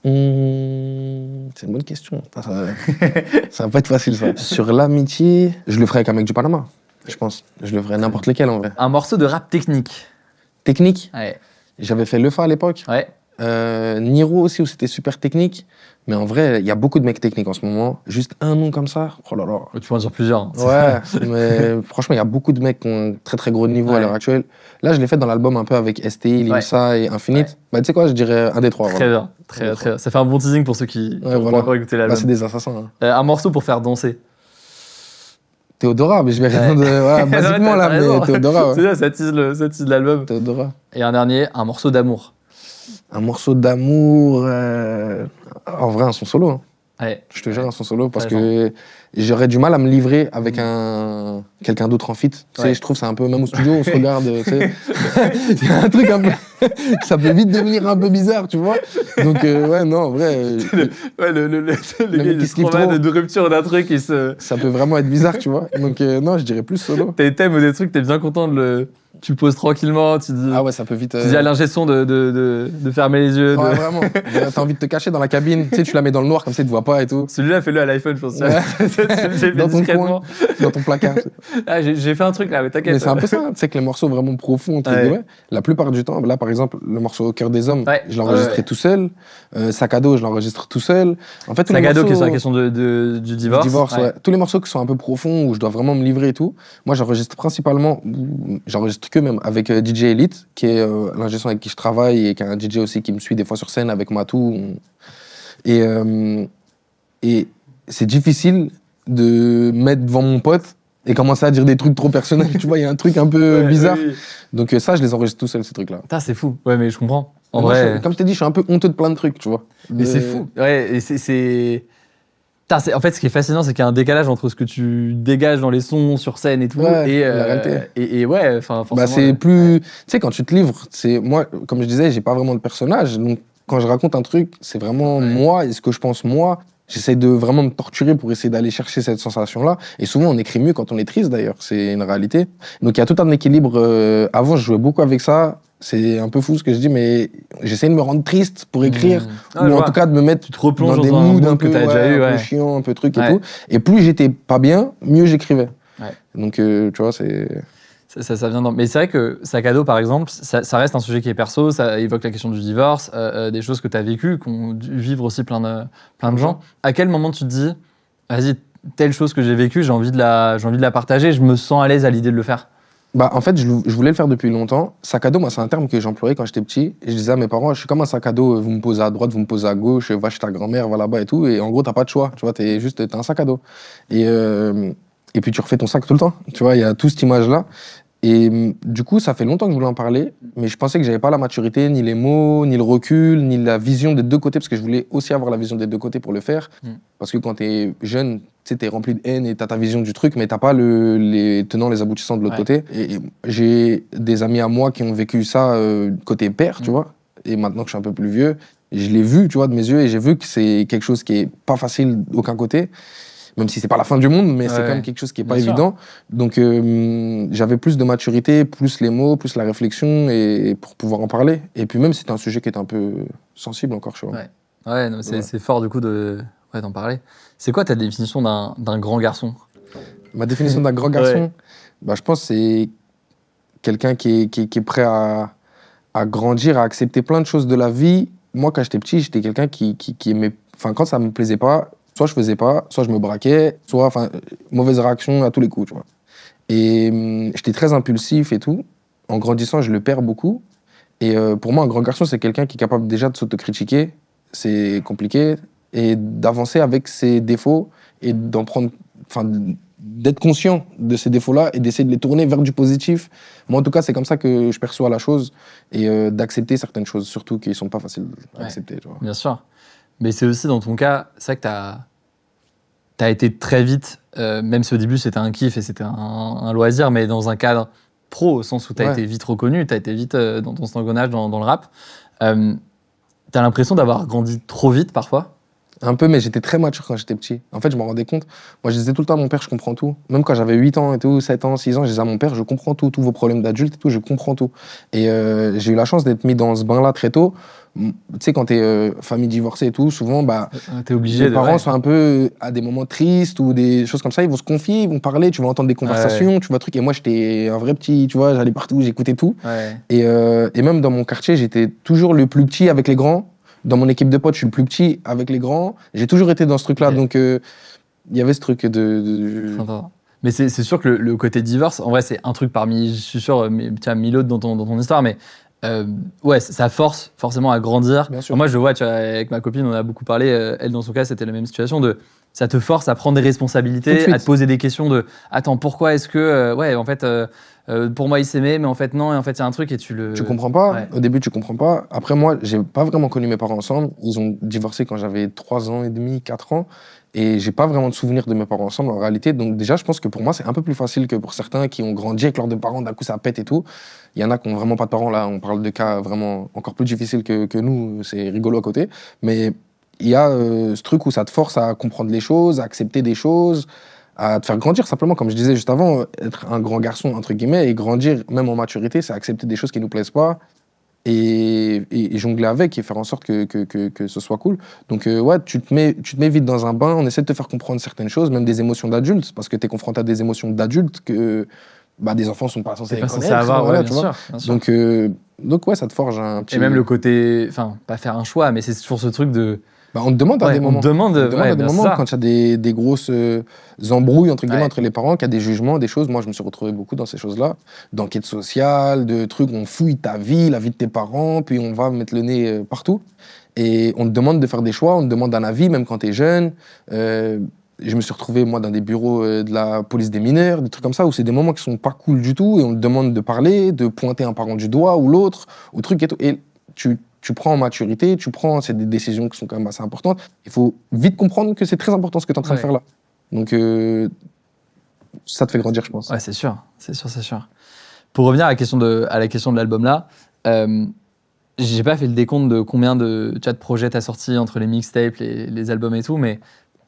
c'est une bonne question. Ça va pas être facile, ça. Sur l'amitié, je le ferais avec un mec du Panama, je pense. Je le ferais n'importe lequel, en vrai. Un morceau de rap technique. Technique? Ouais. J'avais fait Lefa à l'époque. Ouais. Niro aussi, où c'était super technique. Mais en vrai, il y a beaucoup de mecs techniques en ce moment. Juste un nom comme ça, oh là là. Tu peux en dire plusieurs. Hein. Ouais, mais franchement, il y a beaucoup de mecs qui ont un très très gros niveau à l'heure actuelle. Là, je l'ai fait dans l'album un peu avec STI, Limsa et Infinite. Ouais. Bah, tu sais quoi, je dirais un des trois. Très bien, très bien. Ça fait un bon teasing pour ceux qui ont encore écouté l'album. Bah, c'est des assassins. Hein. Un morceau pour faire danser. Théodora, mais je vais répondre basiquement là, mais Théodora. C'est ça, ça tease l'album. Théodora. Et un dernier, un morceau d'amour. Un morceau d'amour, en vrai, un son solo. Hein. Ouais. Je te jure, un son solo, parce que j'aurais du mal à me livrer avec quelqu'un d'autre en feat. Tu sais, je trouve c'est un peu, même au studio, on se regarde, tu sais. Il y a un truc un peu... ça peut vite devenir un peu bizarre, tu vois. Donc, ouais, non, en vrai... le gars, il se promène de rupture d'un truc, ça peut vraiment être bizarre, tu vois. Donc, non, je dirais plus solo. T'as des thèmes ou des trucs, t'es bien content de le... Tu le poses tranquillement, tu dis... Ah ouais, ça peut vite... Tu dis à l'ingé son de fermer les yeux. Ouais, vraiment. T'as envie de te cacher dans la cabine, tu sais, tu la mets dans le noir, comme ça, ils te voient pas et tout. Celui-là, fais-le à l'iPhone, je pense. Ouais. J'ai fait dans ton discrètement. coin, dans ton placard. Ah, j'ai fait un truc là, mais t'inquiète. Mais c'est un peu ça, tu sais que les morceaux vraiment profonds, entre guillemets, la plupart du temps, là par exemple, le morceau Au cœur des hommes, je l'ai enregistré tout seul. Sac à dos, je l'enregistre tout seul. En fait, Sac à dos, qui est sur la question du divorce. Du divorce, ouais. Tous les morceaux qui sont un peu profonds, où je dois vraiment me livrer et tout, moi j'enregistre principalement, j'enregistre que même avec DJ Elite, qui est l'ingé son avec qui je travaille et qui est un DJ aussi qui me suit des fois sur scène avec Matou. Et c'est difficile de mettre devant mon pote et commencer à dire des trucs trop personnels, tu vois, il y a un truc un peu bizarre. Oui. Donc ça, je les enregistre tout seul, ces trucs-là. C'est fou. Ouais, mais je comprends. En moi, vrai... comme je t'ai dit, je suis un peu honteux de plein de trucs, tu vois. Mais c'est fou. Ouais, et c'est... En fait, ce qui est fascinant, c'est qu'il y a un décalage entre ce que tu dégages dans les sons, sur scène et tout, et la réalité. Et ouais, enfin, forcément... c'est plus... Tu sais, quand tu te livres, moi, comme je disais, j'ai pas vraiment de personnage, donc quand je raconte un truc, c'est vraiment moi et ce que je pense moi. J'essaie de vraiment me torturer pour essayer d'aller chercher cette sensation-là. Et souvent, on écrit mieux quand on est triste, d'ailleurs. C'est une réalité. Donc, il y a tout un équilibre. Avant, je jouais beaucoup avec ça. C'est un peu fou ce que je dis, mais j'essaie de me rendre triste pour écrire. Ou en tout cas, de me mettre dans des moods un peu, un peu chiant, un peu truc et tout. Et plus j'étais pas bien, mieux j'écrivais. Ouais. Donc, tu vois, c'est... Ça vient Mais c'est vrai que Sac à dos, par exemple, ça reste un sujet qui est perso, ça évoque la question du divorce, des choses que tu as vécues, qu'ont dû vivre aussi plein de gens. À quel moment tu te dis, vas-y, telle chose que j'ai vécue, j'ai envie de la partager, je me sens à l'aise à l'idée de le faire? Bah, en fait, je voulais le faire depuis longtemps. Sac à dos, moi, c'est un terme que j'employais quand j'étais petit. Et je disais à mes parents, je suis comme un sac à dos, vous me posez à droite, vous me posez à gauche, va chez ta grand-mère, va là-bas et tout. Et en gros, t'as pas de choix, tu vois, t'as un sac à dos. Et puis tu refais ton sac tout le temps, tu vois, il y a toute cette image-là. Et du coup, ça fait longtemps que je voulais en parler, mais je pensais que j'avais pas la maturité, ni les mots, ni le recul, ni la vision des deux côtés, parce que je voulais aussi avoir la vision des deux côtés pour le faire. Parce que quand t'es jeune, tu sais, t'es rempli de haine et t'as ta vision du truc, mais t'as pas les tenants, les aboutissants de l'autre côté. Et j'ai des amis à moi qui ont vécu ça côté père, tu vois. Et maintenant que je suis un peu plus vieux, je l'ai vu, tu vois, de mes yeux, et j'ai vu que c'est quelque chose qui est pas facile d'aucun côté. Même si c'est pas la fin du monde, mais c'est quand même quelque chose qui est pas évident. Donc j'avais plus de maturité, plus les mots, plus la réflexion et pour pouvoir en parler. Et puis même c'était un sujet qui était un peu sensible encore, je vois. Ouais, non, c'est fort du coup d'en parler. C'est quoi ta définition d'un grand garçon? Ma définition d'un grand garçon, bah, je pense que c'est quelqu'un qui est prêt à grandir, à accepter plein de choses de la vie. Moi, quand j'étais petit, j'étais quelqu'un qui aimait... Enfin, quand ça me plaisait pas, soit je faisais pas, soit je me braquais, soit, enfin, mauvaise réaction à tous les coups, tu vois. Et j'étais très impulsif et tout. En grandissant, je le perds beaucoup. Et pour moi, un grand garçon, c'est quelqu'un qui est capable déjà de s'autocritiquer, c'est compliqué, et d'avancer avec ses défauts et d'en prendre, enfin, d'être conscient de ces défauts-là et d'essayer de les tourner vers du positif. Moi, en tout cas, c'est comme ça que je perçois la chose et d'accepter certaines choses, surtout qui sont pas faciles à accepter, tu vois. Bien sûr. Mais c'est aussi dans ton cas, c'est vrai que t'as été très vite, même si au début c'était un kiff et c'était un loisir, mais dans un cadre pro, au sens où t'as été vite reconnu, t'as été vite dans ton engrenage dans le rap. T'as l'impression d'avoir grandi trop vite parfois? Un peu, mais j'étais très mature quand j'étais petit. En fait, je me rendais compte. Moi, je disais tout le temps à mon père, je comprends tout. Même quand j'avais 8 ans et tout, 7 ans, 6 ans, je disais à mon père, je comprends tout, tous vos problèmes d'adulte et tout, je comprends tout. Et j'ai eu la chance d'être mis dans ce bain-là très tôt. Tu sais, quand t'es famille divorcée et tout, souvent, bah, t'es obligé les parents sont un peu à des moments tristes ou des choses comme ça, ils vont se confier, ils vont parler, tu vas entendre des conversations, tu vois, truc. Et moi, j'étais un vrai petit, tu vois, j'allais partout, j'écoutais tout. Et même dans mon quartier, j'étais toujours le plus petit avec les grands. Dans mon équipe de potes, je suis le plus petit avec les grands. J'ai toujours été dans ce truc-là, donc il y avait ce truc de... Mais c'est sûr que le côté divorce, en vrai, c'est un truc parmi, je suis sûr, tu as mille autres dans ton histoire, mais ouais, ça force forcément à grandir. Alors moi, je vois, tu vois, avec ma copine, on a beaucoup parlé, elle, dans son cas, c'était la même situation, ça te force à prendre des responsabilités, à te poser des questions de « Attends, pourquoi est-ce que... ouais, en fait... pour moi, ils s'aimaient, mais en fait, non. Et en fait, il y a un truc et tu comprends pas. Au début, tu comprends pas. Après, moi, j'ai pas vraiment connu mes parents ensemble. Ils ont divorcé quand j'avais 3 ans et demi, 4 ans. Et j'ai pas vraiment de souvenir de mes parents ensemble, en réalité. Donc déjà, je pense que pour moi, c'est un peu plus facile que pour certains qui ont grandi avec leurs deux parents. D'un coup, ça pète et tout. Il y en a qui ont vraiment pas de parents. Là, on parle de cas vraiment encore plus difficiles que nous. C'est rigolo à côté. Mais il y a ce truc où ça te force à comprendre les choses, à accepter des choses, à te faire grandir simplement, comme je disais juste avant, être un grand garçon, entre guillemets, et grandir, même en maturité, c'est accepter des choses qui nous plaisent pas et jongler avec et faire en sorte que ce soit cool. Donc ouais, tu te mets vite dans un bain, on essaie de te faire comprendre certaines choses, même des émotions d'adultes, parce que tu es confronté à des émotions d'adultes que bah, des enfants sont pas censés connaître. Avoir, voilà, ouais, tu vois. Bien sûr. Donc ouais, ça te forge un petit... Et même le côté, enfin, pas faire un choix, mais c'est toujours ce truc de... Bah, on te demande à des moments. On te demande à des moments quand il y a des grosses embrouilles entre guillemets entre les parents, qu'il y a des jugements, des choses. Moi, je me suis retrouvé beaucoup dans ces choses-là, d'enquêtes sociales, de trucs où on fouille ta vie, la vie de tes parents, puis on va mettre le nez partout. Et on te demande de faire des choix, on te demande un avis, même quand tu es jeune. Je me suis retrouvé, moi, dans des bureaux de la police des mineurs, des trucs comme ça, où c'est des moments qui sont pas cool du tout, et on te demande de parler, de pointer un parent du doigt ou l'autre, ou truc et tout. Et tu prends en maturité, c'est des décisions qui sont quand même assez importantes. Il faut vite comprendre que c'est très important ce que tu es en train de faire là. Donc, ça te fait grandir, je pense. Ouais, c'est sûr. Pour revenir à la question de l'album là, j'ai pas fait le décompte de combien de projets t'as sorti entre les mixtapes, les albums et tout, mais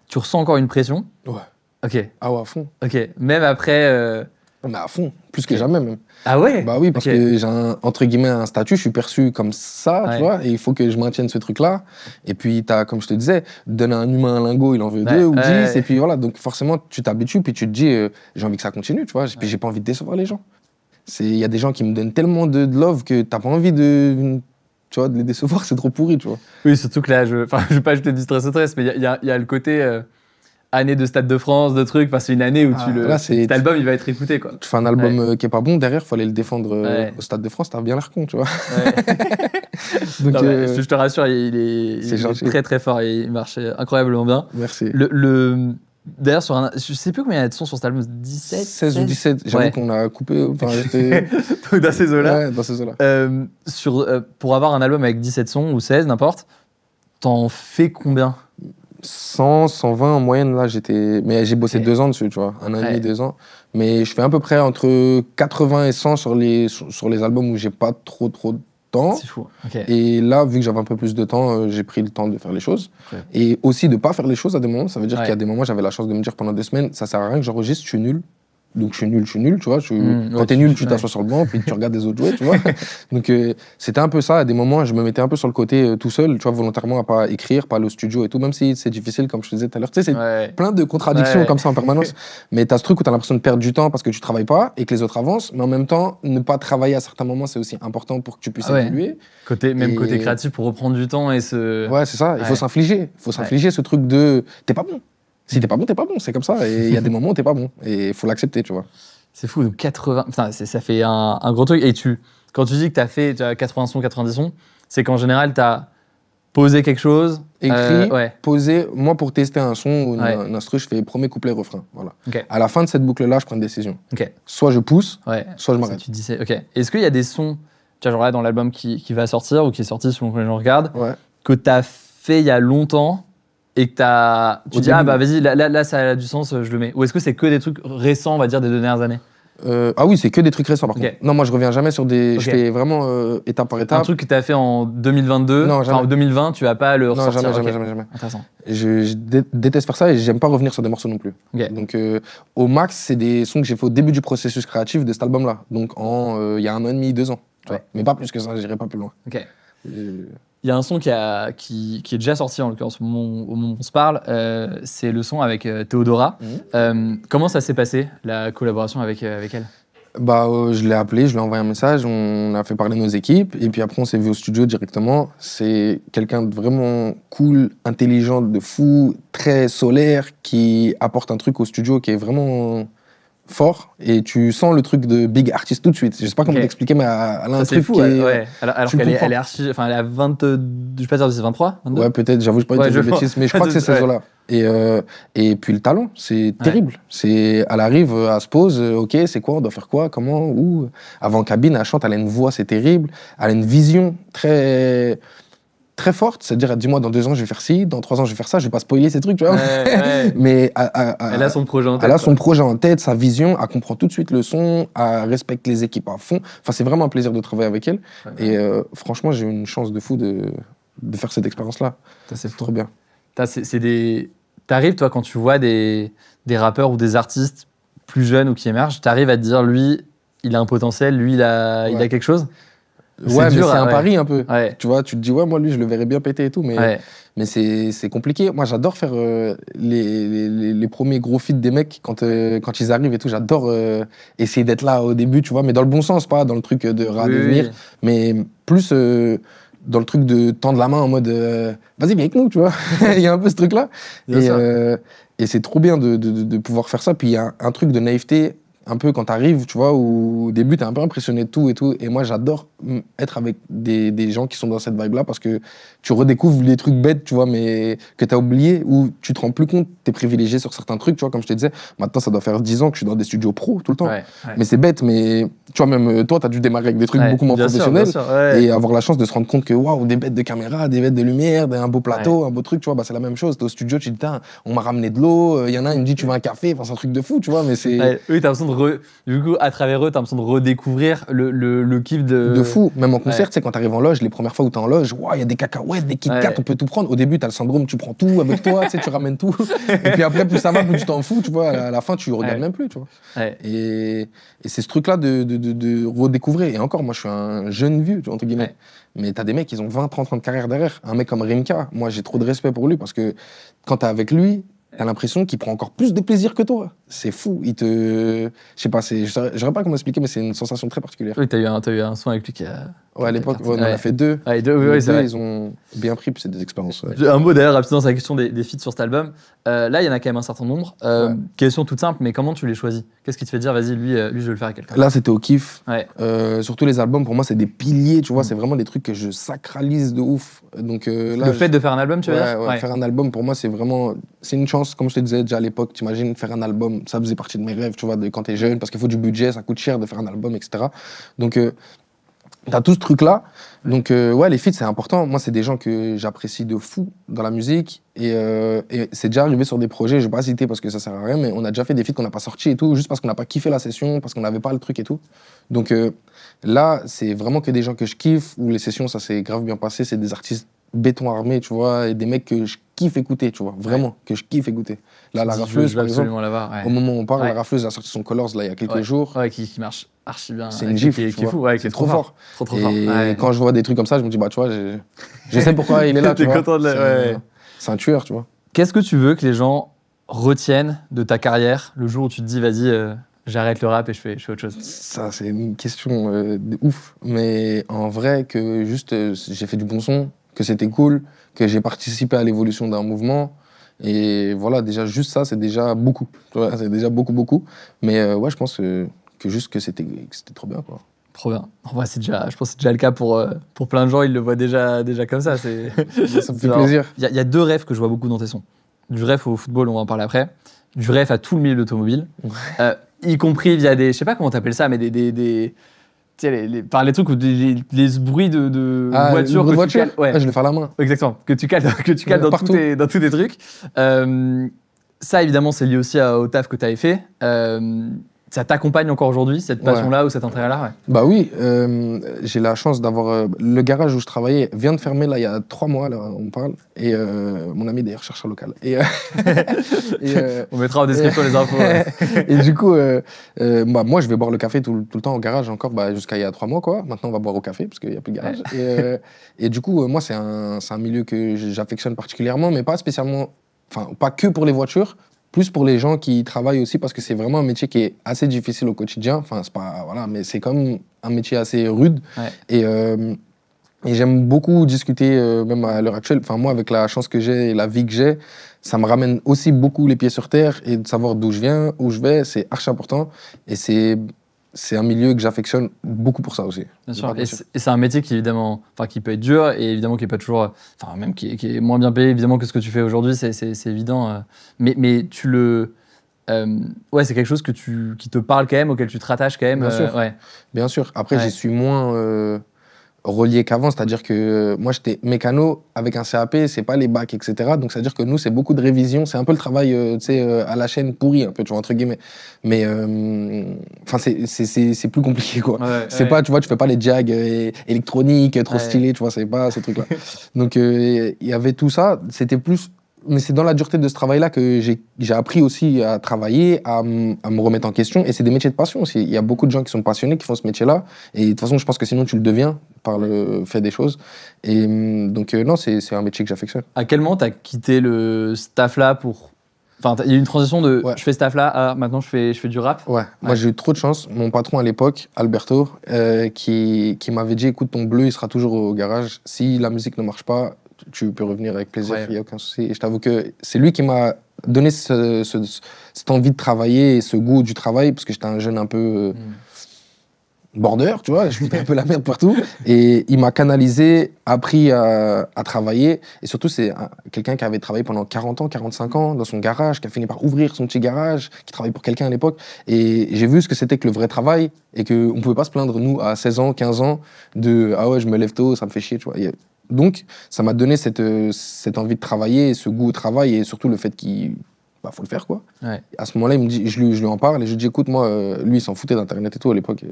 tu ressens encore une pression? Ouais. Ok. Ah ouais, à fond. Ok. Même après... Non, mais à fond, plus que jamais même. Ah ouais? Bah oui, parce que j'ai entre guillemets un statut, je suis perçu comme ça, tu vois, et il faut que je maintienne ce truc-là. Et puis, comme je te disais, donner à un humain un lingot, il en veut 2 ou 10, et puis voilà, donc forcément, tu t'habitues, puis tu te dis, j'ai envie que ça continue, tu vois, puis j'ai pas envie de décevoir les gens. Il y a des gens qui me donnent tellement de love que t'as pas envie de les décevoir, c'est trop pourri, tu vois. Oui, surtout que là, je vais pas ajouter du stress au stress, mais il y a le côté... année de Stade de France, de trucs. Enfin, c'est une année où là, cet album, il va être écouté, quoi. Tu fais un album qui est pas bon, derrière, il faut aller le défendre Ouais. au Stade de France, t'as bien l'air con, tu vois. Ouais. Donc, Non, mais je te rassure, il est gentil. très très fort et il marche incroyablement bien. merci. D'ailleurs, je sais plus combien il y a de sons sur cet album, 17 16 ou 17, j'avoue Ouais. qu'on a coupé. Enfin, j'étais. Donc, dans ces eaux-là. Ouais, dans ces eaux-là. Pour avoir un album avec 17 sons ou 16, n'importe, t'en fais combien? 100, 120 en moyenne, là, j'étais. Mais j'ai bossé Ok. 2 ans dessus, tu vois. 1 an et demi, Ouais. 2 ans. Mais je fais à peu près entre 80 et 100 sur les albums où j'ai pas trop de temps. C'est fou. Ok. Et là, vu que j'avais un peu plus de temps, j'ai pris le temps de faire les choses. Ok. Et aussi de pas faire les choses à des moments. Ça veut dire Ouais. qu'il y a des moments, j'avais la chance de me dire pendant 2 semaines, ça sert à rien que j'enregistre, je suis nul. Donc je suis nul, tu vois. Quand ouais, t'es tu- nul, tu ouais. t'assois sur le banc, puis tu regardes des autres jouer, tu vois. Donc c'était un peu ça. À des moments, je me mettais un peu sur le côté tout seul, tu vois, volontairement à pas écrire, pas aller au studio et tout, même si c'est difficile, comme je te disais tout à l'heure. Tu sais, c'est Ouais. plein de contradictions Ouais. comme ça en permanence. Mais t'as ce truc où t'as l'impression de perdre du temps parce que tu travailles pas et que les autres avancent, mais en même temps, ne pas travailler à certains moments, c'est aussi important pour que tu puisses Ah ouais. évoluer. Même Et- côté créatif pour reprendre du temps et se. Ouais, c'est ça. Il faut Ouais. s'infliger. Il faut s'infliger ce truc de t'es pas bon. Si t'es pas bon, t'es pas bon. C'est comme ça. Et il y a des moments où t'es pas bon. Et il faut l'accepter, tu vois. C'est fou, donc 80. Putain, ça fait un gros truc. Et quand tu dis que tu as 80 sons, 90 sons, c'est qu'en général, tu as posé quelque chose. Écrit, Ouais. poser. Moi, pour tester un son ou Ouais. un instru, je fais premier couplet, refrain. Voilà. Ok. À la fin de cette boucle-là, je prends une décision. Ok. Soit je pousse, Ouais. soit je Ça, m'arrête. tu dis ok. Est-ce qu'il y a des sons, tu vois, genre là, dans l'album qui va sortir ou qui est sorti selon que les gens regardent, Ouais. que tu as fait il y a longtemps et que tu Au dis, ah début. bah vas-y, là, ça a du sens, je le mets. Ou est-ce que c'est que des trucs récents, on va dire, des 2 dernières années? Ah oui, c'est que des trucs récents par Ok. contre. Non, moi je reviens jamais sur des. Ok. Je fais vraiment étape par Un étape. truc que tu as fait en 2022, Non, enfin jamais. en 2020, tu vas pas le Non, ressortir. jamais, Ok. jamais. Intéressant. Je déteste faire ça et j'aime pas revenir sur des morceaux non plus. Ok. Donc au max, c'est des sons que j'ai fait au début du processus créatif de cet album-là. Donc il y a 1 an et demi, 2 ans. Tu vois. Ouais. Mais pas plus que ça, j'irai pas plus loin. Ok. Euh, Il y a un son qui est déjà sorti, en l'occurrence, au moment où on se parle. C'est le son avec Théodora. Comment ça s'est passé, la collaboration avec elle? je l'ai appelé, je lui ai envoyé un message, on a fait parler nos équipes, et puis après on s'est vu au studio directement. C'est quelqu'un de vraiment cool, intelligent, de fou, très solaire, qui apporte un truc au studio qui est vraiment fort, et tu sens le truc de big artist tout de suite. Je sais pas comment Ok. t'expliquer, mais elle a un Ça, c'est truc fou, qui ouais. est... Ouais. Alors tu le qu'elle est, comprends. elle est archi. Enfin, elle a 22. Je vais pas dire si c'est 23, 22. Ouais, peut-être, j'avoue, je peux pas Ouais, dire de je bêtises, mais je vois. crois que c'est ces Ouais. eaux-là. Et puis le talent, c'est terrible. Elle arrive, elle se pose, ok, c'est quoi, on doit faire quoi, comment, où. Avant cabine, elle chante, elle a une voix, c'est terrible. Elle a une vision très forte, c'est-à-dire, dis-moi, dans 2 ans, je vais faire ci, dans 3 ans, je vais faire ça, je vais pas spoiler ces trucs, tu vois. Ouais. Mais Elle a son projet en tête. elle a quoi. son projet en tête, sa vision, elle comprend tout de suite le son, elle respecte les équipes à fond. Enfin, c'est vraiment un plaisir de travailler avec elle. Ouais. Et franchement, j'ai eu une chance de fou de faire cette expérience-là. Ça, c'est fou. Trop bien. T'arrives, toi, quand tu vois des rappeurs ou des artistes plus jeunes ou qui émergent, t'arrives à te dire, lui, il a un potentiel, lui, il a Ouais. quelque chose. Ouais, mais dur, c'est un ouais. pari un peu. Ouais. Tu vois, tu te dis, ouais, moi, lui, je le verrais bien péter et tout, mais, Ouais. mais c'est compliqué. Moi, j'adore faire les premiers gros feats des mecs quand ils arrivent et tout. J'adore essayer d'être là au début, tu vois, mais dans le bon sens, pas dans le truc de rat de Oui, venir, oui. mais plus dans le truc de tendre la main en mode vas-y, viens avec nous, tu vois. Il y a un peu ce truc-là. Bien sûr. Et c'est trop bien de pouvoir faire ça. Puis il y a un truc de naïveté, un peu quand t'arrives, tu vois, où au début t'es un peu impressionné de tout et tout. Et moi j'adore être avec des gens qui sont dans cette vibe-là parce que tu redécouvres les trucs bêtes, tu vois, mais que t'as oublié, où tu te rends plus compte, t'es privilégié sur certains trucs, tu vois, comme je te disais. Maintenant ça doit faire 10 ans que je suis dans des studios pro tout le temps. Ouais. Mais c'est bête, mais tu vois, même toi, t'as dû démarrer avec des trucs Ouais, beaucoup moins bien sûr, professionnels. bien sûr, ouais. Et avoir la chance de se rendre compte que waouh, des bêtes de caméra, des bêtes de lumière, un beau plateau, un beau truc, tu vois, bah, c'est la même chose. T'es au studio, tu te dis, tiens, on m'a ramené de l'eau, il y en a un, il me dit, tu veux un café, enfin, c'est un truc de fou, tu vois, mais c'est Ouais, oui, t'as l'impression du coup, à travers eux, t'as l'impression de redécouvrir le kiff de fou. Même en concert, Ouais. tu sais, quand t'arrives en loge, les premières fois où t'es en loge, waouh, il y a des cacahuètes, des Kit Kat, Ouais. on peut tout prendre. Au début, t'as le syndrome, tu prends tout avec toi, tu sais, tu ramènes tout. Et puis après, plus ça va, plus tu t'en fous, tu vois, à la fin, tu regardes Ouais. même plus, tu vois. Ouais. Et c'est ce truc-là de redécouvrir. Et encore, moi, je suis un jeune vieux, tu vois, entre guillemets. Ouais. Mais t'as des mecs, ils ont 20, 30 ans de carrière derrière. Un mec comme Rimka, moi, j'ai trop de respect pour lui parce que quand t'es avec lui, t'as l'impression qu'il prend encore plus de plaisir que toi. C'est fou. Je sais pas, je saurais pas comment expliquer, mais c'est une sensation très particulière. Oui, t'as eu un son avec lui qui Ouais, à l'époque, Carton. on en a fait 2. Ouais, deux, Les oui, c'est deux, vrai. ils ont bien pris, puis c'est des expériences. Ouais. J'ai un mot d'ailleurs rapidement sur la question des feats sur cet album. Là, il y en a quand même un certain nombre. Ouais. Question toute simple, mais comment tu les choisis? Qu'est-ce qui te fait dire, vas-y, lui, je vais le faire avec quelqu'un? Là, c'était au kiff. Ouais. Surtout les albums, pour moi, c'est des piliers, tu vois, c'est vraiment des trucs que je sacralise de ouf. Donc là, Le fait de faire un album, tu veux dire? ouais, faire un album, pour moi, c'est vraiment... C'est une chance, comme je te disais déjà à l'époque, t'imagines, faire un album, ça faisait partie de mes rêves, tu vois, de quand t'es jeune, parce qu'il faut du budget, ça coûte cher de faire un album, etc. Donc, t'as tout ce truc-là. Donc, ouais, les feats, c'est important. Moi, c'est des gens que j'apprécie de fou dans la musique. Et c'est déjà arrivé sur des projets, je vais pas citer parce que ça sert à rien, mais on a déjà fait des feats qu'on n'a pas sortis et tout, juste parce qu'on n'a pas kiffé la session, parce qu'on n'avait pas le truc et tout. Donc là, c'est vraiment que des gens que je kiffe, où les sessions, ça s'est grave bien passé. C'est des artistes béton armé, tu vois, et des mecs que je kiffe écouter, tu vois, vraiment, que je kiffe écouter. Là, la Je Rafleuse, vais par exemple, absolument l'avoir. Ouais. au moment où on parle, Ouais. la Rafleuse a sorti son Colors là, il y a quelques Ouais. jours. Ouais, qui marche archi bien. C'est une gifle, qui tu est vois. fou, ouais, qui C'est est trop fort. Trop Et fort. Ouais. quand je vois des trucs comme ça, je me dis, bah, tu vois, je sais pourquoi il est là, tu T'es vois. content de la- C'est ouais. c'est un tueur, tu vois. Qu'est-ce que tu veux que les gens retiennent de ta carrière le jour où tu te dis, vas-y, j'arrête le rap et je fais autre chose? Ça, c'est une question de ouf. Mais en vrai, que juste, j'ai fait du bon son, que c'était cool, que j'ai participé à l'évolution d'un mouvement. Et voilà, déjà, juste ça, c'est déjà beaucoup. Tu vois, c'est déjà beaucoup, beaucoup. Mais ouais, je pense que juste que c'était trop bien, quoi. Trop bien. En vrai, je pense que c'est déjà le cas pour plein de gens, ils le voient déjà comme ça. Ça me C'est fait marrant. plaisir. Il y a 2 rêves que je vois beaucoup dans tes sons. Du rêve au football, on va en parler après. Du rêve à tout le milieu de l'automobile. Y compris via des, je sais pas comment t'appelles ça, mais tu sais, les trucs où les bruits de voitures. le que voiture, tu cales- ouais, je le fais à la main. exactement. Que tu cales dans Partout. dans tous tes trucs. Ça, évidemment, c'est lié aussi au taf que tu avais fait. Ça t'accompagne encore aujourd'hui, cette passion-là ou cet intérêt-là? Ouais. Bah oui, j'ai la chance d'avoir... le garage où je travaillais vient de fermer, là, il y a 3 mois, là, on parle. Et mon ami, d'ailleurs, cherche un local. Et, On mettra en description les infos. Ouais. et du coup, bah, moi, je vais boire le café tout le temps au garage encore, bah, jusqu'à il y a 3 mois, quoi. Maintenant, on va boire au café, parce qu'il n'y a plus de garage. Et du coup, moi, c'est un milieu que j'affectionne particulièrement, mais pas spécialement... Enfin, pas que pour les voitures, plus pour les gens qui y travaillent aussi, parce que c'est vraiment un métier qui est assez difficile au quotidien. Enfin, c'est pas... Voilà, mais c'est quand même un métier assez rude. Ouais. Et j'aime beaucoup discuter, même à l'heure actuelle. Enfin, moi, avec la chance que j'ai et la vie que j'ai, ça me ramène aussi beaucoup les pieds sur terre, et de savoir d'où je viens, où je vais, c'est archi important. Et c'est un milieu que j'affectionne beaucoup pour ça aussi. Bien Je sûr. vais pas te Et mentir. c'est un métier qui, évidemment, qui peut être dur et évidemment qui est pas toujours. Enfin, même qui est moins bien payé, évidemment, que ce que tu fais aujourd'hui, c'est évident. Mais tu le. Ouais, c'est quelque chose qui te parle quand même, auquel tu te rattaches quand même. Bien sûr. Ouais. Bien sûr. Après, Ouais. j'y suis moins relié qu'avant. C'est-à-dire que moi, j'étais mécano avec un CAP, c'est pas les bacs, etc. Donc, c'est-à-dire que nous, c'est beaucoup de révision. C'est un peu le travail, tu sais, à la chaîne pourri, un peu, tu vois, entre guillemets. Mais, enfin, c'est plus compliqué, quoi. Ouais, C'est ouais. pas, tu vois, tu fais pas les jags électroniques, trop Ouais. stylés, tu vois, c'est pas ces trucs-là. Donc, il y avait tout ça. C'était plus... Mais c'est dans la dureté de ce travail-là que j'ai appris aussi à travailler, à me remettre en question. Et c'est des métiers de passion aussi. Il y a beaucoup de gens qui sont passionnés, qui font ce métier-là. Et de toute façon, je pense que sinon, tu le deviens par le fait des choses. Et donc, non, c'est un métier que j'affectionne. À quel moment t'as quitté le staff-là pour. Enfin, il y a eu une transition de Ouais. je fais ce staff-là à maintenant je fais du rap. Ouais, moi j'ai eu trop de chance. Mon patron à l'époque, Alberto, qui m'avait dit, écoute, ton bleu, il sera toujours au garage. Si la musique ne marche pas, tu peux revenir avec plaisir, il Ouais. n'y a aucun souci. Et je t'avoue que c'est lui qui m'a donné cette envie de travailler et ce goût du travail, parce que j'étais un jeune un peu border, tu vois, je foutais un peu la merde partout. Et il m'a canalisé, appris à travailler. Et surtout, c'est quelqu'un qui avait travaillé pendant 40 ans, 45 ans dans son garage, qui a fini par ouvrir son petit garage, qui travaillait pour quelqu'un à l'époque. Et j'ai vu ce que c'était que le vrai travail et qu'on ne pouvait pas se plaindre, nous, à 16 ans, 15 ans, de « Ah ouais, je me lève tôt, ça me fait chier », tu vois. Donc, ça m'a donné cette envie de travailler, ce goût au travail et surtout le fait qu'il faut le faire, quoi. Ouais. À ce moment-là, il me dit, je lui en parle et je lui dis, écoute, moi, lui, il s'en foutait d'Internet et tout à l'époque.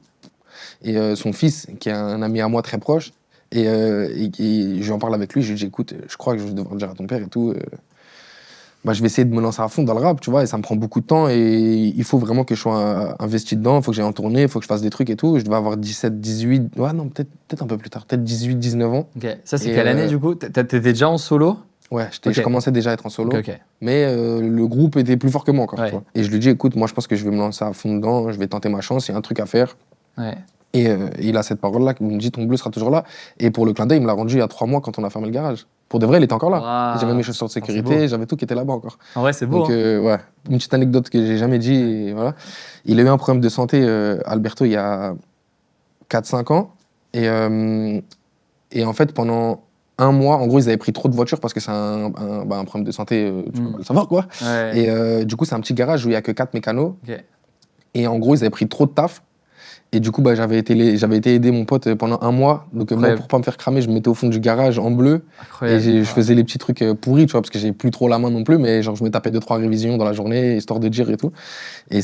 Et son fils, qui est un ami à moi très proche, et je lui en parle avec lui, je lui dis, écoute, je crois que je vais devoir dire à ton père et tout. Je vais essayer de me lancer à fond dans le rap, tu vois, et ça me prend beaucoup de temps et il faut vraiment que je sois investi dedans, il faut que j'aille en tournée, il faut que je fasse des trucs et tout. Je devais avoir 17, 18, ouais, non, peut-être un peu plus tard, peut-être 18, 19 ans. Ok. Ça, c'est Et, quelle année du coup? T'étais déjà en solo? Ouais, Ok. je commençais déjà à être en solo, Ok. mais le groupe était plus fort que moi encore. Ouais. Tu vois. Et je lui dis, écoute, moi je pense que je vais me lancer à fond dedans, je vais tenter ma chance, il y a un truc à faire. Ouais. Et il a cette parole-là qui me dit ton bleu sera toujours là. Et pour le clin d'œil, il me l'a rendu il y a 3 mois quand on a fermé le garage. Pour de vrai, il était encore là. Waouh. J'avais mes chaussures de sécurité, j'avais tout qui était là-bas encore. En vrai, c'est beau. Donc, ouais, une petite anecdote que j'ai jamais dit. Et voilà. Il a eu un problème de santé, Alberto, il y a 4-5 ans. Et en fait, pendant 1 mois, en gros, ils avaient pris trop de voitures parce que c'est un problème de santé, tu peux pas le savoir, quoi. Ouais. Et du coup, c'est un petit garage où il y a que 4 mécanos. Ok. Et en gros, ils avaient pris trop de taf. Et du coup, j'avais été aider mon pote pendant 1 mois. Donc, moi, pour pas me faire cramer, je me mettais au fond du garage en bleu. Incroyable. Et je faisais les petits trucs pourris, tu vois, parce que j'ai plus trop la main non plus. Mais genre, je me tapais 2-3 révisions dans la journée, histoire de dire et tout. Et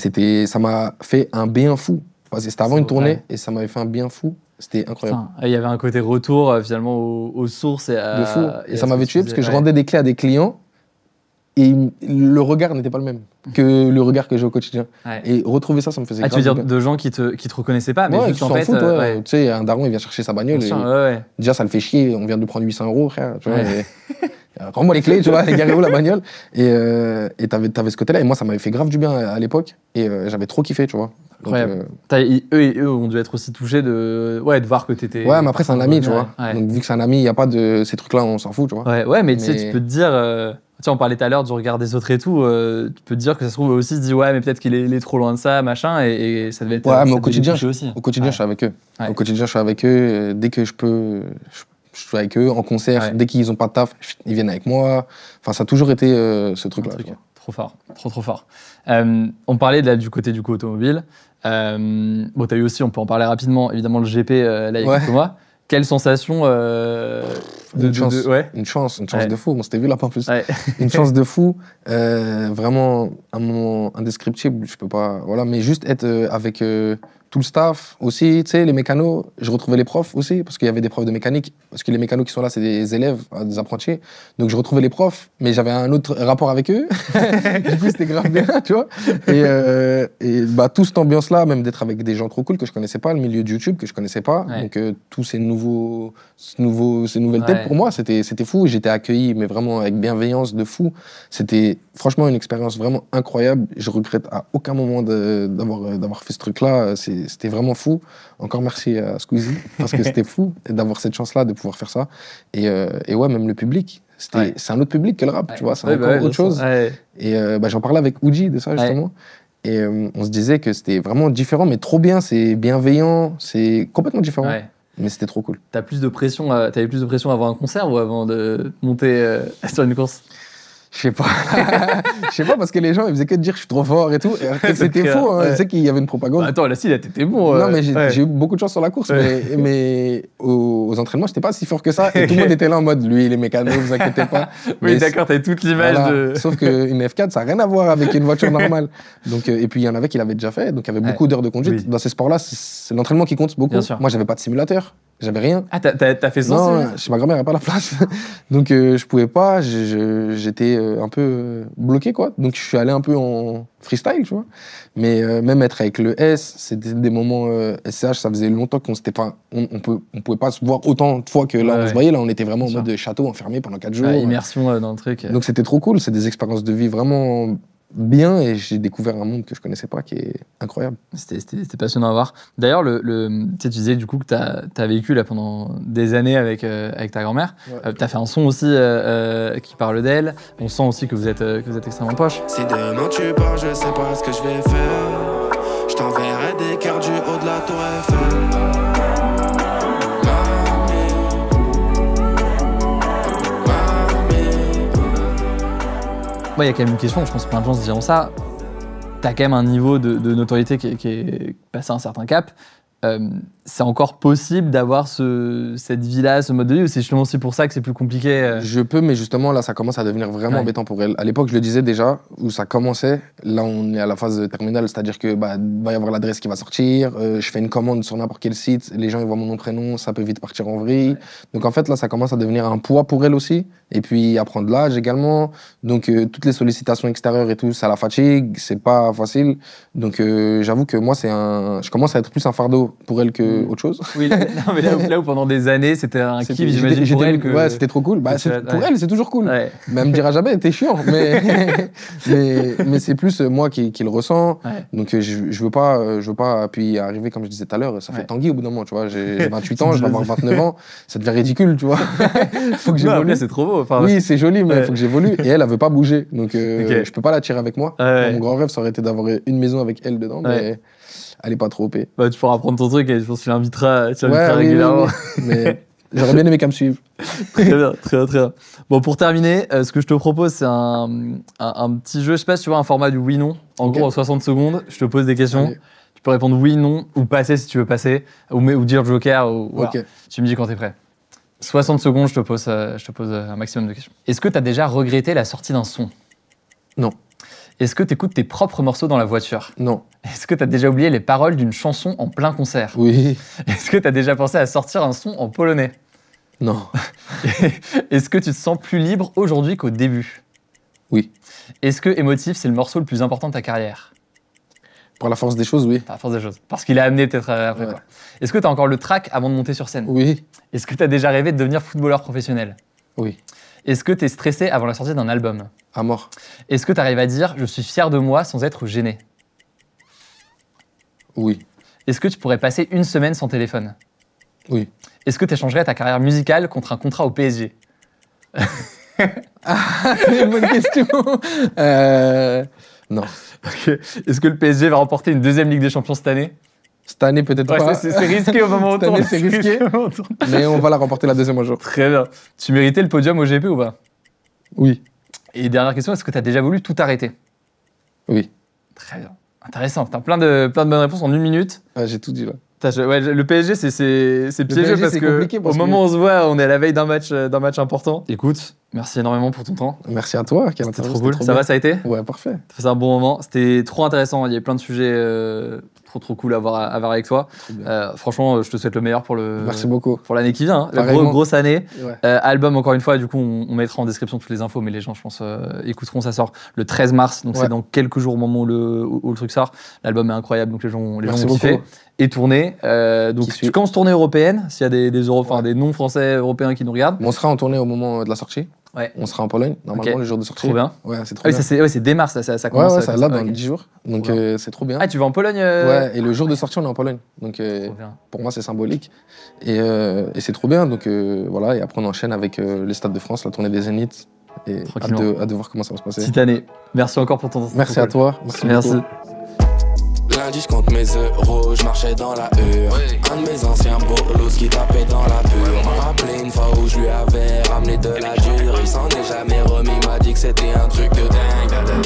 ça m'a fait un bien fou. Parce que c'était avant une tournée et ça m'avait fait un bien fou. C'était incroyable. Putain, il y avait un côté retour finalement aux sources. Et De fou. Et ça m'avait tué parce que je rendais des clés à des clients. Et le regard n'était pas le même que le regard que j'ai au quotidien. Ouais. Et retrouver ça me faisait grave tu veux dire du bien. de gens qui te reconnaissaient pas, mais Ouais, juste qui en s'en fait. foutent, ouais. Ouais. Tu sais, un daron, il vient chercher sa bagnole. Bien sûr, Et ouais. déjà, ça le fait chier. On vient de prendre 800 €, frère. Tu vois, Ouais. rends-moi les clés, tu vois, garez où la bagnole. Et t'avais ce côté-là. Et moi, ça m'avait fait grave du bien à l'époque. Et j'avais trop kiffé, tu vois. Donc, Incroyable. Eux ont dû être aussi touchés de voir que t'étais. ouais, mais après, c'est un ami, tu vois. Ouais. Donc, vu que c'est un ami, il n'y a pas de ces trucs-là, on s'en fout, tu vois. Ouais, mais tu sais, tu peux te dire. Tu sais, on parlait tout à l'heure du regard des autres et tout. Tu peux te dire que ça se trouve, eux aussi se dit ouais, mais peut-être qu'il est trop loin de ça, machin. Et ça devait être. Ouais, mais ça au devait quotidien, les toucher aussi. Au quotidien, Ouais. je suis avec eux. Ouais. Au quotidien, je suis avec eux. Dès que je peux, je suis avec eux en concert. Ouais. Dès qu'ils n'ont pas de taf, ils viennent avec moi. Enfin, ça a toujours été ce truc-là. Un truc tu vois. trop fort, trop fort. On parlait du côté du coup automobile. Bon, t'as eu aussi, on peut en parler rapidement, évidemment le GP là il y a quelques mois. Quelle sensation Une chance, ouais. une chance Ouais. de fou. On s'était vu là-bas en plus. Ouais. Une chance de fou. Vraiment un moment indescriptible. Je peux pas. Voilà, mais juste être avec tout le staff aussi, tu sais, les mécanos. Je retrouvais les profs aussi parce qu'il y avait des profs de mécanique. Parce que les mécanos qui sont là, c'est des élèves, des apprentis. Donc je retrouvais les profs, mais j'avais un autre rapport avec eux. Du coup, c'était grave bien, tu vois. Et toute cette ambiance-là, même d'être avec des gens trop cool que je connaissais pas, le milieu de YouTube que je connaissais pas. Ouais. Donc tous ces nouvelles têtes pour moi, c'était fou. J'étais accueilli, mais vraiment avec bienveillance de fou. C'était franchement une expérience vraiment incroyable. Je regrette à aucun moment d'avoir fait ce truc-là. C'était vraiment fou. Encore merci à Squeezie parce que c'était fou d'avoir cette chance-là de pouvoir faire ça. Et ouais, même le public. C'est un autre public que le rap, tu vois. C'est encore autre chose. Ouais. Et j'en parlais avec Uji de ça justement. Et on se disait que c'était vraiment différent, mais trop bien. C'est bienveillant. C'est complètement différent. Ouais. Mais c'était trop cool. T'avais plus de pression avant un concert ou avant de monter sur une course? Je sais pas. Je sais pas parce que les gens ils faisaient que de dire je suis trop fort et tout. Et après, c'était faux. Hein. Ouais. Je sais qu'il y avait une propagande. Bah, attends, là, si, là, t'étais bon. Non, mais j'ai eu beaucoup de chance sur la course. Mais aux entraînements, j'étais pas si fort que ça. Et tout le monde était là en mode lui, il est mécano, vous inquiétez pas. Oui, Mais d'accord, t'avais toute l'image voilà. de. Sauf qu'une F4, ça n'a rien à voir avec une voiture normale. Donc, et puis, il y en avait qui l'avaient déjà fait. Donc, il y avait beaucoup d'heures de conduite. Oui. Dans ces sports-là, c'est l'entraînement qui compte beaucoup. Bien sûr. Moi, j'avais pas de simulateur. J'avais rien. Ah, t'as fait ça? Non, chez ma grand-mère, il n'y a pas la place. Donc, je pouvais pas. J'étais un peu bloqué, quoi. Donc, je suis allé un peu en freestyle, tu vois. Mais même être avec le S, c'était des moments SCH, ça faisait longtemps qu'on s'était pas. On pouvait pas se voir autant de fois que là, on se voyait. Là, on était vraiment en mode château enfermé pendant 4 jours. Immersion dans le truc. Donc, c'était trop cool. C'est des expériences de vie vraiment bien et j'ai découvert un monde que je connaissais pas qui est incroyable. C'était passionnant à voir. D'ailleurs, tu sais, tu disais du coup que t'as vécu là pendant des années avec ta grand-mère. Ouais. T'as fait un son aussi qui parle d'elle. On sent aussi que vous êtes extrêmement poche. Si demain tu pars, je sais pas ce que je vais faire. Je t'enverrai des cœurs du haut de la tour Eiffel. Moi, il y a quand même une question, je pense que plein de gens se diront ça. T'as quand même un niveau de notoriété qui est passé un certain cap. C'est encore possible d'avoir cette vie-là, ce mode de vie, ou c'est justement aussi pour ça que c'est plus compliqué Je peux, mais justement, là, ça commence à devenir vraiment embêtant pour elle. À l'époque, je le disais déjà, où ça commençait. Là, on est à la phase terminale, c'est-à-dire que va y avoir l'adresse qui va sortir. Je fais une commande sur n'importe quel site, les gens ils voient mon nom, prénom, ça peut vite partir en vrille. Ouais. Donc, en fait, là, ça commence à devenir un poids pour elle aussi. Et puis, à prendre l'âge également. Donc, toutes les sollicitations extérieures et tout, ça la fatigue, c'est pas facile. Donc, j'avoue que moi, je commence à être plus un fardeau pour elle que autre chose. Oui, non, mais là où pendant des années, c'était un kiff, j'imagine, pour elle. Ouais, c'était trop cool. Bah, pour elle, c'est toujours cool. Ouais. Mais elle me dira jamais, t'es chiant. Mais c'est plus moi qui le ressens. Ouais. Donc je veux pas. Puis arriver, comme je disais tout à l'heure, ça fait tanguy au bout d'un moment, tu vois. J'ai 28 ans, je vais avoir 29 ans. Ça devient ridicule, tu vois. Faut que j'évolue. C'est trop beau. Enfin, oui, c'est joli, mais il faut que j'évolue. Et elle veut pas bouger. Donc Ok. je peux pas la tirer avec moi. Ouais. Mon grand rêve, ça aurait été d'avoir une maison avec elle dedans, mais elle est pas trop OP. bah, tu pourras prendre ton truc et je pense que tu l'inviteras Oui, régulièrement. mais j'aurais bien aimé qu'elle me suive. Très bien, très bien. Bon, pour terminer, ce que je te propose, c'est un petit jeu. Je sais pas si tu vois un format du oui-non. En Ok. gros, en 60 secondes, je te pose des questions. Allez. Tu peux répondre oui, non, ou passer si tu veux passer, ou dire joker. Voilà. Ok. Tu me dis quand t'es prêt. 60 secondes, je te pose un maximum de questions. Est-ce que tu as déjà regretté la sortie d'un son? Non. Est-ce que tu écoutes tes propres morceaux dans la voiture? Non. Est-ce que tu as déjà oublié les paroles d'une chanson en plein concert? Oui. Est-ce que tu as déjà pensé à sortir un son en polonais? Non. Est-ce que tu te sens plus libre aujourd'hui qu'au début? Oui. Est-ce que Émotif, c'est le morceau le plus important de ta carrière? Par la force des choses, oui. Par la force des choses. Parce qu'il a amené peut-être après Ouais. quoi. Est-ce que tu as encore le trac avant de monter sur scène? Oui. Est-ce que tu as déjà rêvé de devenir footballeur professionnel? Oui. Est-ce que tu es stressé avant la sortie d'un album? À mort. Est-ce que tu arrives à dire « je suis fier de moi » sans être gêné? Oui. Est-ce que tu pourrais passer une semaine sans téléphone? Oui. Est-ce que tu échangerais ta carrière musicale contre un contrat au PSG? C'est une bonne question. Non. Ok. Est-ce que le PSG va remporter une deuxième Ligue des Champions cette année? Cette année, peut-être Ouais, pas. c'est risqué au moment où on Cette année, tourne. c'est risqué. Mais on va la remporter la deuxième un jour. Très bien. Tu méritais le podium au GP ou pas? Oui. Et dernière question, est-ce que tu as déjà voulu tout arrêter? Oui. Très bien. Intéressant. T'as plein de bonnes réponses en 1 minute. Ah, j'ai tout dit là. Ouais, le PSG, c'est piégeux PSG, parce c'est que compliqué parce au moment où on se voit, on est à la veille d'un match important. Écoute, merci énormément pour ton temps. Merci à toi. C'était trop cool. Ça va, ça a été? Ouais, parfait. T'as passé un bon moment. C'était trop intéressant. Il y avait plein de sujets trop cool à voir avec toi. Trop bien. Franchement, je te souhaite le meilleur pour Merci beaucoup. pour l'année qui vient. Hein. La Pareillement. grosse année. Ouais. Album, encore une fois, du coup, on mettra en description toutes les infos, mais les gens, je pense, écouteront. Ça sort le 13 mars, donc Ouais. c'est dans quelques jours au moment où le truc sort. L'album est incroyable, donc les gens Merci vont beaucoup. kiffer. Et tourner. Donc, Qui tu suit. commences tournée européenne, s'il y a des des non-français européens qui nous regardent. On sera en tournée au moment de la sortie. Ouais. On sera en Pologne, normalement, Ok. les jours de sortie. Trop bien. Ouais, c'est trop Ah oui, bien. c'est dès mars, ça Ouais, commence. ouais, ça là dans Ok. 10 jours. Donc Trop bien. c'est trop bien. Ah, tu vas en Pologne Ouais, et le jour de sortie, on est en Pologne. Donc Trop bien. pour moi, c'est symbolique. Et c'est trop bien. Donc voilà, et après, on enchaîne avec les Stades de France, la tournée des Zéniths. Et Tranquillement. hâte de voir comment ça va se passer. Petite année. Merci encore pour ton temps. Merci à toi. Merci. Merci. beaucoup. Lundi, je compte mes euros, je marchais dans la hure. Un de mes anciens bolos qui tapait dans la pure. On m'a rappelé une fois où je lui avais ramené de la dure. Il s'en est jamais remis, m'a dit que c'était un truc de dingue.